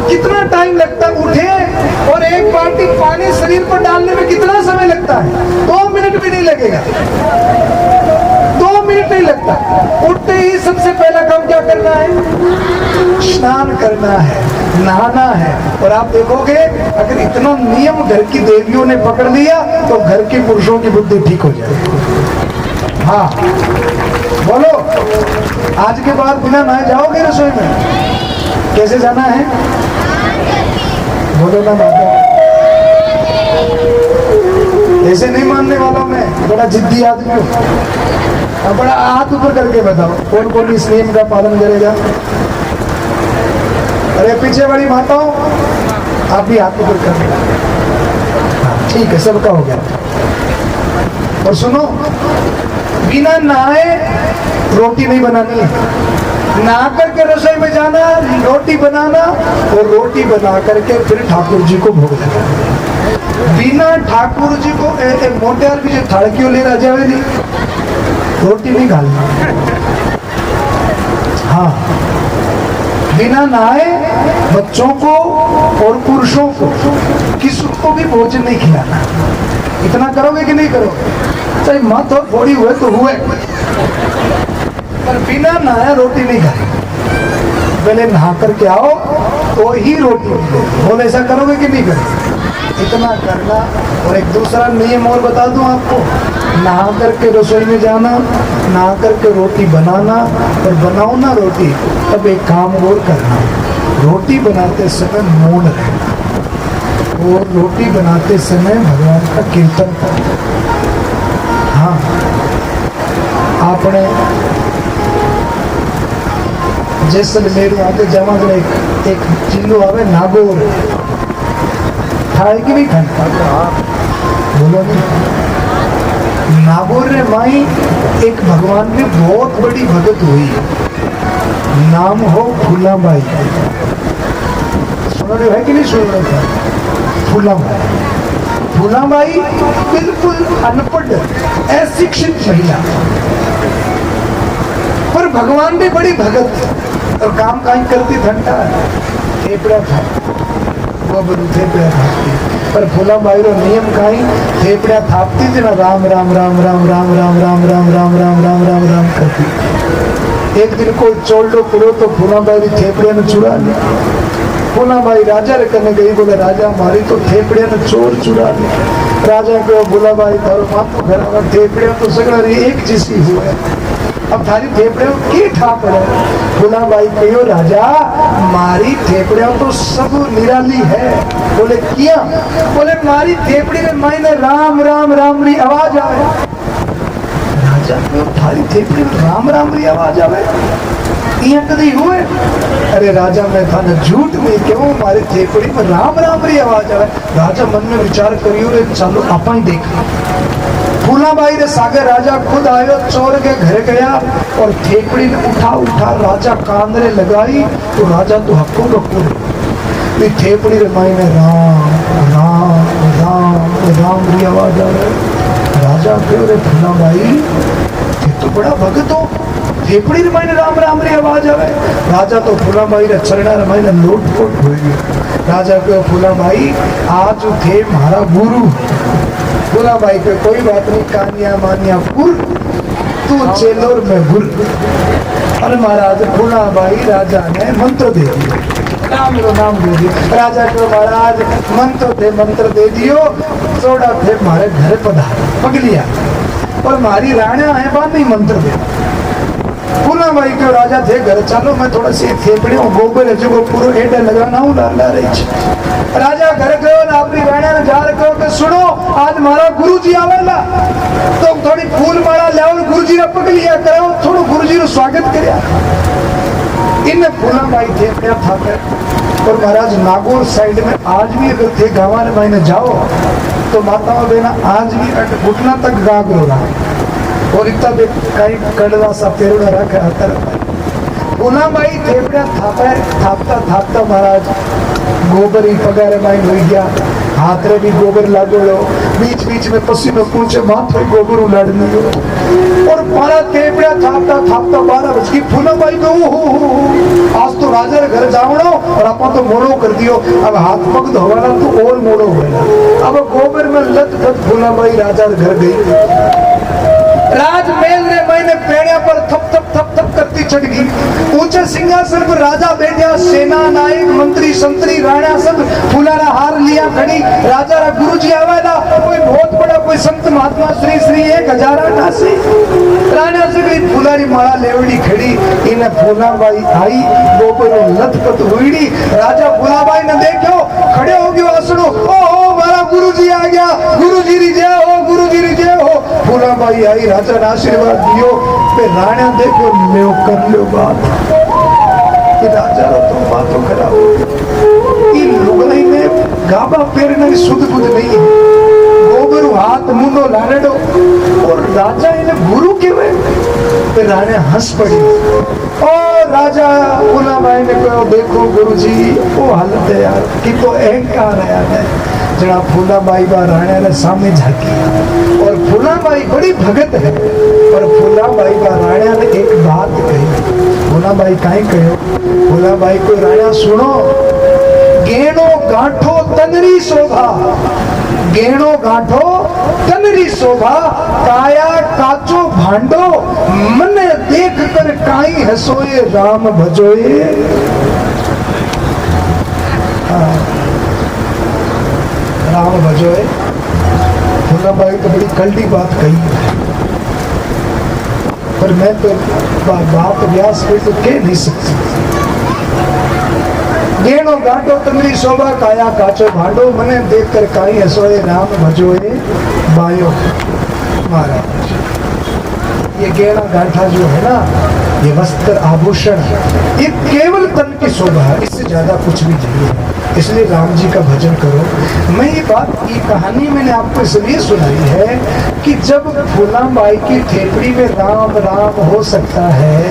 कितना टाइम लगता है? उठे और एक बाल्टी पानी शरीर पर डालने में कितना समय लगता है? 2 मिनट भी नहीं लगेगा, 2 मिनट नहीं लगता। उठते ही सबसे पहला काम क्या करना है? स्नान करना है, नहाना है। और आप देखोगे अगर इतना नियम घर की देवियों ने पकड़ लिया तो घर के पुरुषों की बुद्धि ठीक हो जाएगी। हाँ बोलो, आज के बाद बिना नहाए जाओगे रसोई में? कैसे जाना है? बोलो ना माता। ऐसे नहीं मानने वाला मैं, बड़ा जिद्दी आदमी हूँ। अब बड़ा हाथ ऊपर करके बताओ कौन कौन इस नियम का पालन करेगा? अरे पीछे वाली माताओं आप भी हाथ ऊपर कर देना। ठीक है, सबका हो गया। और सुनो, बिना नहाए रोटी नहीं बनानी है। नहा करके रसोई में जाना, रोटी बनाना और रोटी बना करके फिर ठाकुर जी को भोग लगाना। बिना ठाकुर जी को मोटे और भी थाड़कियों ले रहा जावे नहीं, रोटी नहीं खाना। हाँ, बिना नहाए बच्चों को और पुरुषों को किसी को भी भोजन नहीं खिलाना। इतना करोगे कि नहीं करोगे? चाहे मत और थोड़ी हुए तो हुए, पर बिना नहाया रोटी नहीं खानी। पहले नहा करके आओ तो ही रोटी मिले। बोले ऐसा करोगे कि नहीं करोगे? इतना करना। और एक दूसरा नियम और बता दूं आपको, नहा करके रसोई में जाना, नहा करके रोटी बनाना, और बनाओ ना रोटी तब एक काम और करना, रोटी बनाते समय मौन रहना और रोटी बनाते समय भगवान का कीर्तन करना। हाँ, आपने जैसलमेर आते जमा एक चिल्लू आवे नागौर खाए कि नहीं खाए? बोलो नहीं। नागौर रे माई एक भगवान की बहुत बड़ी भगत हुई, नाम हो फूलाबाई। सुन रहे है कि नहीं सुन रहे थे? फूलाबाई, फूलाबाई बिल्कुल अनपढ़ अशिक्षित महिला, पर भगवान भी बड़ी भगत और काम काज करती ठंडा टेपड़ा था। गोबर थेपड़ा थापती पर फूलाबाई रो नियम काई थेपड़ा थापती ज ना राम राम राम राम राम राम राम राम राम राम राम राम राम करती। एक दिन कोई चोल्डो पुरो तो फूलाबाई थेपड़िया ने चुरा लिया। फूलाबाई राजा रे कने गई बोले राजा मारी तो थेपड़िया ने चोर चुरा लिया। राजा को फूलाबाई थारो माथो खराब थेपड़िया तो सगड़ा एक जैसी हुए अब थारी थेपड़िया के ठा पड़े। फूलाबाई कहो राजा मारी थेपड़िया तो सब निराली है। बोले किया बोले मारी थेपड़ी में मायने राम राम राम री आवाज आवे। राजा को थारी थेपड़ी में राम राम री आवाज आवे इं कदी हुए। अरे राजा मैं थाने झूठ नहीं क्यों मारी थेपड़ी में राम राम री आवाज आवे। राजा मन में विचार करियो रे चलो आपा ही देखा। फूलाबाई रे सागे राजा खुद आयो चोर के घर गया और थेपड़ी ने उठा उठा राजा कान रे लगाई तो राजा तो हक्को बक्को रे थेपड़ी रे मायने राम राम राम राम री आवाज आवे। राजा कहो रे फूलाबाई ये तो बड़ा भगत हो थेपड़ी रे मायने राम राम री आवाज आवे। राजा तो फूलाबाई रे चरणा रे मायने लोटपोट हो गयो। राजा कहो फूलाबाई आज थे मारा गुरु। फूलाबाई पे कोई बात नहीं कानिया मानिया गुर तू चेलोर में गुर। और महाराज फूलाबाई राजा ने मंत्र दे दिया राम रो नाम दे दिया। राजा को महाराज मंत्र दे दियो सोड़ा थे मारे घर पधार पगलिया और मारी राणा है बात नहीं मंत्र दे। फूलाबाई के राजा थे घर चालो मैं थोड़ा सी थेपड़ी गोबर है जो पूरा एडे लगाना हूँ ला रही छे। राजा घर गयो ना अपनी राणा ने जार कहो कि सुनो आज मारा गुरुजी आवेला तो थोड़ी फूल माला लाओ गुरुजी ने पगलिया करो थोड़ो गुरुजी रो स्वागत करया। इन फूलाबाई थेपड़िया थापे और महाराज नागौर साइड में आज भी अगर थे गाँव में जाओ तो माताओं बहना आज भी घुटना तक गागरो रहा और इतना भी कई कड़वा सा पेरुड़ा रखा आता रहता। फूलाबाई थेपड़ा थापता थापता महाराज गोबर ही पगारे माई हो गया हाथ रे भी गोबर लागो बीच बीच में पसीनो पूछे माथे गोबर उलाड़ने और मारा थेपड़ा थापता थापता 12 बज गई। फूलाबाई को आज तो राजा रे घर जावणो और आपा तो मोड़ो कर दियो अब हाथ पग धोवाना तो और मोड़ो होएगा। अब गोबर में लत पत फूलाबाई राजा रे घर गई। राजमहल रे मैंने पेड़िया पर थप थप थप थप करती चढ़ गई। ऊंचे सिंहासन पर राजा बैठा सेना नायक मंत्री संतरी राणा सब फूलारा हार लिया खड़ी। राजा रा गुरुजी आवेला कोई बहुत बड़ा कोई संत महात्मा श्री श्री 1000 नासी राणा से गई फूलारी माला लेवड़ी खड़ी। इन फूलाबाई आई गोबर लथपथ हुईड़ी। राजा फूलाबाई ने देखो खड़े हो गयो आसनो ओ मारा गुरुजी आ गया गुरुजी री जय हो गुरुजी री जय हो। फूलाबाई आई राजा ने आशीर्वाद दियो पे राणा देखो ले कर लो बात कि राजा रो तो बातों खराब हो इन लुगाई में गाबा पेरने की सुध बुध नहीं है गोबर हाथ मुंडो लानेडो और राजा इन्हें गुरु के वे पे राणे हंस पड़ी और राजा फूलाबाई ने कहो देखो गुरुजी वो हालत है यार कि तो अहंकार है यार जरा फूलाबाई बा राणा ने सामने झांकी और फूलाबाई बड़ी भगत है और फूलाबाई बा राणा ने एक बात कही। फूलाबाई काई कहो फूलाबाई को राणा सुनो गेणो गांठो तनरी शोभा गेणो गांठो तनरी शोभा काया काचो भांडो मन देख कर काई हसोए राम भजोए। राम भजोए। फूलाबाई तो बड़ी कल्टी बात कही पर मैं तो बात व्यास पे तो कह नहीं सकती। गेणो गांठो तंद्री शोभा काया काचो भांडो मने देख कर काई हसोए राम भजोए बायो। महाराज ये गेणा गांठा जो है ना ये वस्त्र आभूषण ये केवल तन की शोभा है इससे ज्यादा कुछ भी नहीं है। इसलिए राम जी का भजन करो। मैं ये बात ये कहानी मैंने आपको इसलिए सुनाई है कि जब फूलाबाई की थेपड़ी में राम राम हो सकता है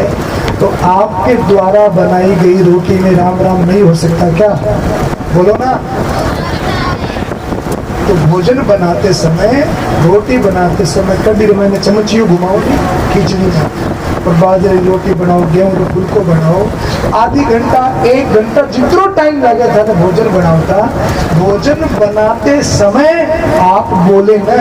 तो आपके द्वारा बनाई गई रोटी में राम राम नहीं हो सकता क्या? बोलो ना। तो भोजन बनाते समय रोटी बनाते समय कभी मैंने चम्मच यूं घुमाओ खींचनी और बाजरे की रोटी बनाओ, गेहूं के फुलको बनाओ, आधी घंटा 1 घंटा जितना टाइम लगे था ना भोजन बनाता। भोजन बनाते समय आप बोले न,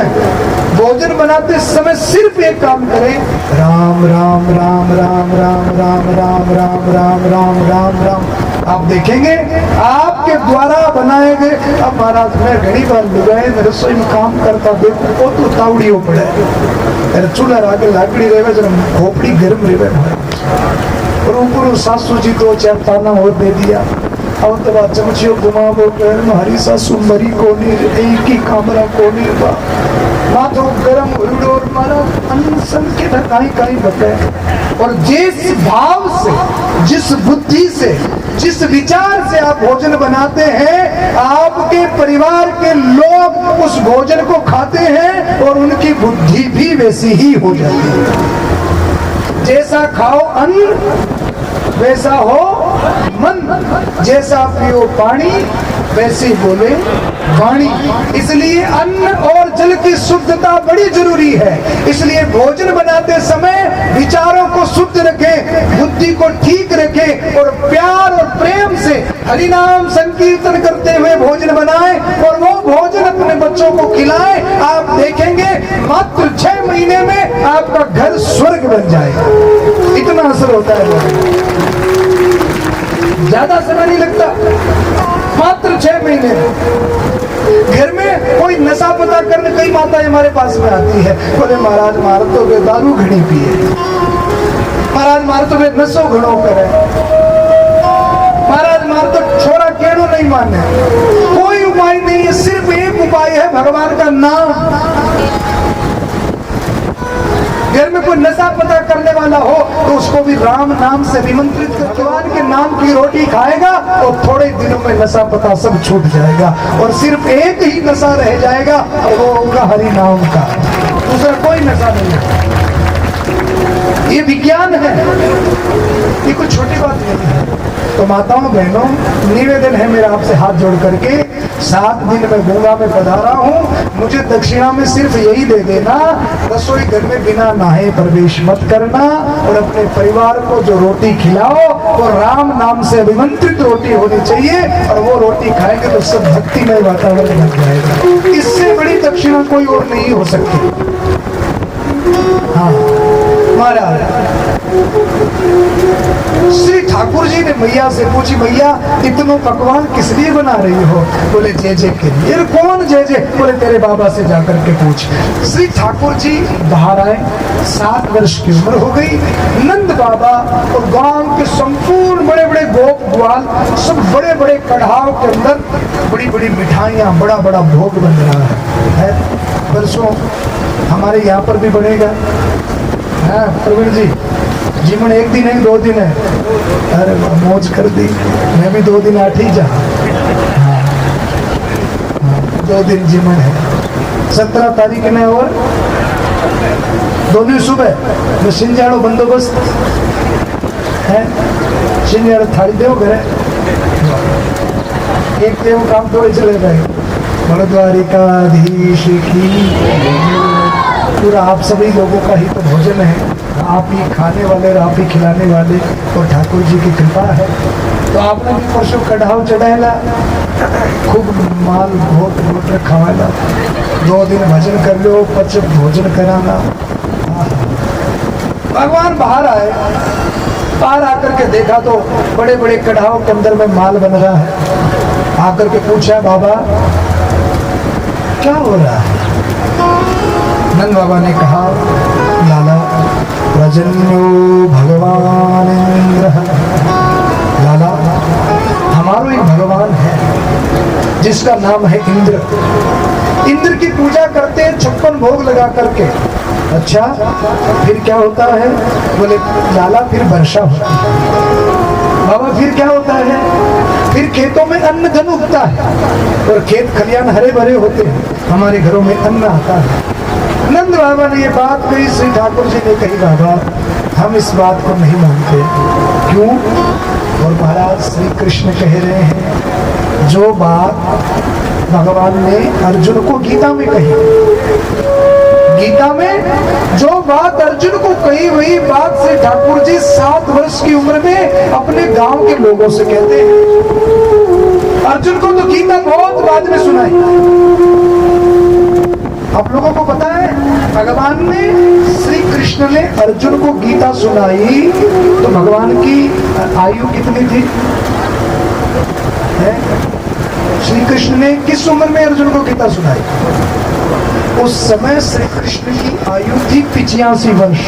भोजन बनाते समय सिर्फ एक काम करें, राम राम राम राम राम राम राम राम राम राम राम राम। आप देखेंगे आपके द्वारा बनाए गए। अब महाराज मैं घड़ी बार लुगाए रसोई में काम करता देखो वो तो तावड़ियों पड़े, अरे चूल्हा आगे लाकड़ी रहे जरा खोपड़ी गर्म रहे और ऊपर सासू जी तो चार ताना हो दे दिया। अब तो बात चमचियो घुमावो हमारी सासू मरी कोनी, एक ही कामरा कोनी बा माथो गरम हुड़ो मारा अनसन के कहीं कहीं बताए। और जिस भाव से, जिस बुद्धि से, जिस विचार से आप भोजन बनाते हैं, आपके परिवार के लोग उस भोजन को खाते हैं और उनकी बुद्धि भी वैसी ही हो जाती है। जैसा खाओ अन्न वैसा हो मन, जैसा पियो पानी वैसे बोले वाणी। इसलिए अन्न और जल की शुद्धता बड़ी जरूरी है। इसलिए भोजन बनाते समय विचारों को शुद्ध रखें, बुद्धि को ठीक रखें और प्यार और प्रेम से हरि नाम संकीर्तन करते हुए भोजन बनाएं और वो भोजन अपने बच्चों को खिलाएं। आप देखेंगे मात्र 6 महीने में आपका घर स्वर्ग बन जाएगा। इतना असर होता है, ज्यादा समय नहीं लगता, मात्र 6 महीने। घर में कोई नशा पता करने, कई माताएं हमारे पास में आती है, बोले महाराज मार तो वे दारू घड़ी पिए, महाराज मार तो वे नशो घड़ो करे, महाराज मार तो छोरा केड़ो नहीं माने। कोई उपाय नहीं है, सिर्फ एक उपाय है, भगवान का नाम। घर में कोई नशा पता करने वाला हो तो उसको भी राम नाम से निमंत्रित कर, भगवान के नाम की रोटी खाएगा और थोड़े दिनों में नशा पता सब छूट जाएगा और सिर्फ एक ही नशा रह जाएगा और वो होगा हरि नाम का, दूसरा कोई नशा नहीं है। ये विज्ञान है, ये कोई छोटी बात नहीं है। तो माताओं बहनों, निवेदन है मेरा आपसे हाथ जोड़ करके, 7 दिन में गंगा में पधारा हूँ, मुझे दक्षिणा में सिर्फ यही दे देना, रसोई घर में बिना नहाए प्रवेश मत करना और अपने परिवार को जो रोटी खिलाओ वो राम नाम से अभिमंत्रित रोटी होनी चाहिए और वो रोटी खाएंगे तो सब भक्तिमय वातावरण बन जाएगा। इससे बड़ी दक्षिणा कोई और नहीं हो सकती। हाँ महाराज, श्री ठाकुर जी ने मैया से पूछी, मैया इतनो पकवान किस लिए बना रही हो? बोले जय जय के लिए। कौन जय जय? बोले तेरे बाबा से जाकर के पूछ। श्री ठाकुर जी बाहर आए, 7 वर्ष की उम्र हो गई। नंद बाबा और गांव के संपूर्ण बड़े बड़े गोप ग्वाल सब बड़े बड़े कढ़ाव के अंदर बड़ी बड़ी मिठाइयाँ, बड़ा बड़ा भोग बन रहा है। परसों हमारे यहाँ पर भी बनेगा। हाँ प्रवीण जी, जीवन 1 दिन है 2 दिन है? अरे मौज कर दी, मैं भी 2 दिन 8 ही जा। हाँ 2 दिन जीवन है, 17 तारीख में और 2 दिन सुबह में सिंजाड़ो बंदोबस्त है। सिंजाड़ो थाली देव घरे, एक देव काम थोड़े चले गए। द्वारिकाधीश की पूरा आप सभी लोगों का ही तो भोजन है, आप ही खाने वाले और आप ही खिलाने वाले और ठाकुर जी की कृपा है। तो आपने भी परसों कढ़ाव चढ़ाएला, खूब माल भोग भोट खावाला, 2 दिन भजन कर लो, पच भोजन कराना। भगवान बाहर आए, बाहर आकर के देखा तो बड़े बड़े कढ़ाव के अंदर में माल बन रहा है। आकर के पूछा, बाबा क्या हो रहा है? नंद बाबा ने कहा, लाला प्रजन्यो भगवान इंद्र। लाला हमारा एक भगवान है जिसका नाम है इंद्र। इंद्र की पूजा करते हैं 56 भोग लगा करके। अच्छा फिर क्या होता है? बोले लाला फिर वर्षा होती है। बाबा फिर क्या होता है? फिर खेतों में अन्न धन उगता है और खेत खलियान हरे भरे होते हैं, हमारे घरों में अन्न आता है। नंद बाबा ने ये बात कही, श्री ठाकुर जी ने कही, बाबा हम इस बात को नहीं मानते। क्यों? और महाराज श्री कृष्ण कह रहे हैं जो बात भगवान ने अर्जुन को गीता में कही। गीता में जो बात अर्जुन को कही वही बात से ठाकुर जी 7 वर्ष की उम्र में अपने गांव के लोगों से कहते हैं। अर्जुन को तो गीता बहुत बाद में सुनाई। आप लोगों को पता है भगवान ने श्री कृष्ण ने अर्जुन को गीता सुनाई तो भगवान की आयु कितनी थी? श्री कृष्ण ने किस उम्र में अर्जुन को गीता सुनाई? उस समय श्री कृष्ण की आयु थी 85 वर्ष।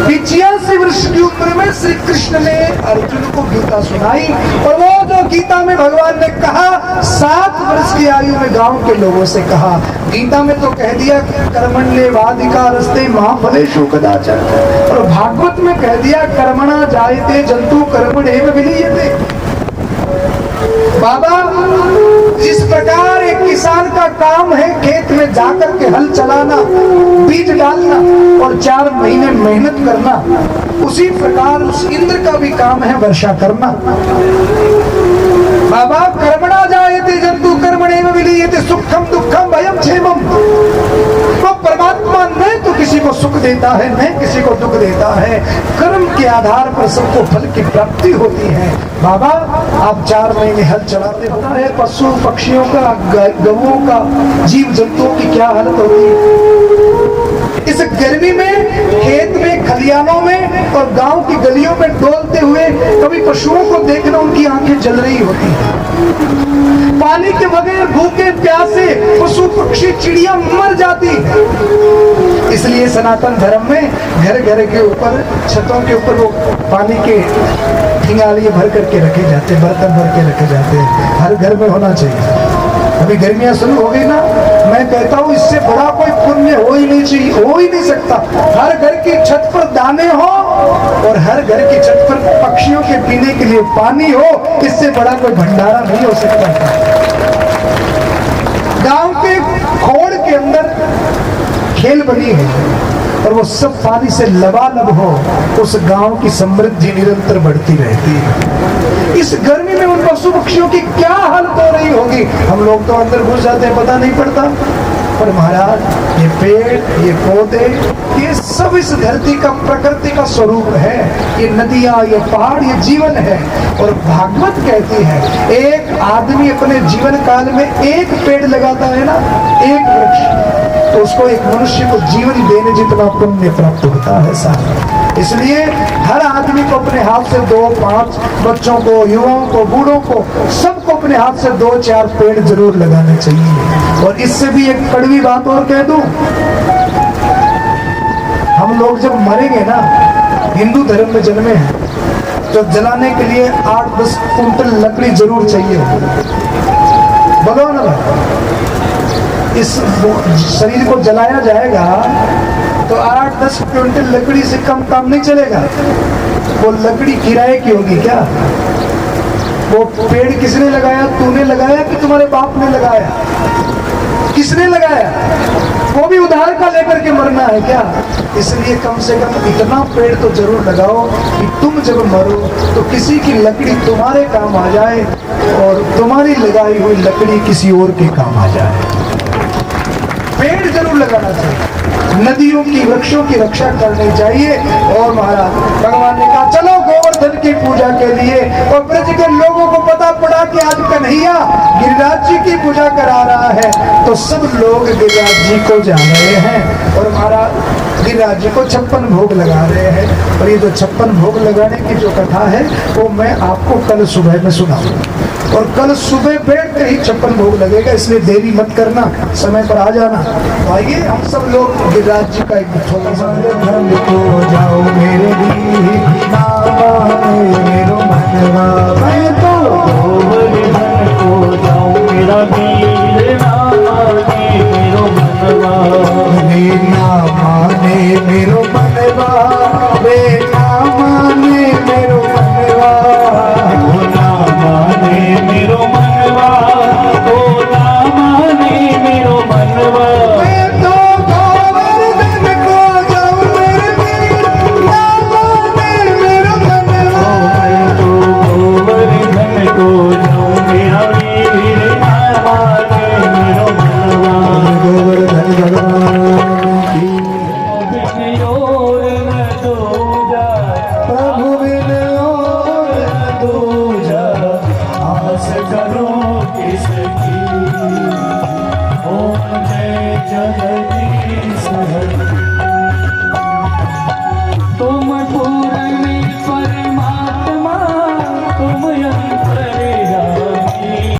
85 वर्ष की उम्र में श्री कृष्ण ने अर्जुन को गीता सुनाई और वो जो गीता में भगवान ने कहा 7 वर्ष की आयु में गांव के लोगों से कहा। गीता में तो कह दिया कर्मण्येवाधिकारस्ते मा फलेषु कदाचन, और भागवत में कह दिया कर्मणा जायते जंतु कर्मण्येव विलीयते। बाबा जिस प्रकार एक किसान का काम है खेत में जाकर के हल चलाना, बीज डालना और 4 महीने मेहनत करना, उसी प्रकार उस इंद्र का भी काम है वर्षा करना। बाबा कर्मणा जायते जंतु कर्मणेव विलीयते सुखम दुखम भयम क्षेमम। तो परमात्मा न तो किसी को सुख देता है न किसी को दुख देता है, कर्म के आधार पर सबको फल की प्राप्ति होती है। बाबा आप 4 महीने हल चलाते होता है, पशु पक्षियों का, गवों का, जीव जंतुओं की क्या हालत होती है। इस गर्मी में खेत में खलियानों में और गांव की गलियों में डोलते हुए कभी पशुओं को देखना उनकी आंखें जल रही होती है। पानी के बगैर भूखे प्यासे पशु पक्षी चिड़िया मर जाती है। इसलिए सनातन धर्म में घर घर के ऊपर छतों के ऊपर वो पानी के ठिंगालिए भर करके रखे जाते, बर्तन भर के रखे जाते हैं। हर घर में होना चाहिए। अभी गर्मियां शुरू हो गई ना, मैं कहता हूँ इससे बड़ा कोई पुण्य हो ही नहीं चाहिए, हो ही नहीं सकता। हर घर की छत पर दाने हो और हर घर की छत पर पक्षियों के पीने के लिए पानी हो, इससे बड़ा कोई भंडारा नहीं हो सकता। गांव के खोड़ के अंदर खेल बनी है और वो सब पानी से लबालब हो, उस गांव की समृद्धि निरंतर बढ़ती रहती है। इस गर्मी में उन पशु पक्षियों की क्या हालत हो रही होगी। हम लोग तो अंदर घुस जाते हैं, पता नहीं पड़ता, पर महाराज ये पेड़ ये पौधे ये सब इस धरती का प्रकृति का स्वरूप है। ये नदियां ये पहाड़ ये जीवन है। और भागवत कहती है एक आदमी अपने जीवन काल में एक पेड़ लगाता है ना, एक वृक्ष, तो उसको एक मनुष्य को जीवन देने जितना पुण्य प्राप्त होता है साहब। इसलिए हर आदमी को अपने हाथ से 2-5 बच्चों को, युवाओं को, बूढ़ों को, सबको अपने हाथ से 2-4 पेड़ जरूर लगाने चाहिए। और इससे भी एक कड़वी बात और कह दूं, हम लोग जब मरेंगे ना, हिंदू धर्म में जन्मे हैं, तो जलाने के लिए 8-10 कुंटल लकड़ी जरूर चाहिए। बोलो ना, इस शरीर को जलाया जाएगा तो 8-10 क्विंटल लकड़ी से कम काम नहीं चलेगा। वो लकड़ी किराए की होगी क्या? वो पेड़ किसने लगाया? तूने लगाया कि तुम्हारे बाप ने लगाया? किसने लगाया? वो भी उधार का लेकर के मरना है क्या? इसलिए कम से कम इतना पेड़ तो जरूर लगाओ कि तुम जब मरो तो किसी की लकड़ी तुम्हारे काम आ जाए और तुम्हारी लगाई हुई लकड़ी किसी और के काम आ जाए। पेड़ जरूर लगाना चाहिए, नदियों की वृक्षों की रक्षा करनी चाहिए। और महाराज भगवान ने कहा चलो गोवर्धन की पूजा के लिए, और ब्रज के लोगों को पता पड़ा कि आज कन्हैया गिरिराज जी की पूजा करा रहा है, तो सब लोग गिरिराज जी को जा रहे हैं और महाराज गिरिराज जी को 56 भोग लगा रहे हैं। और ये जो 56 भोग लगाने की जो कथा है वो मैं आपको कल सुबह में सुनाऊंगा, और कल सुबह बैठ कर ही 56 भोग लगेगा, इसलिए देरी मत करना, समय पर आ जाना। तो आइए हम सब लोग गिरिराज जी का एक छोटा सा जाओ मेरे मैं तो गोवर्धन को जाऊं मेरा वीर नाम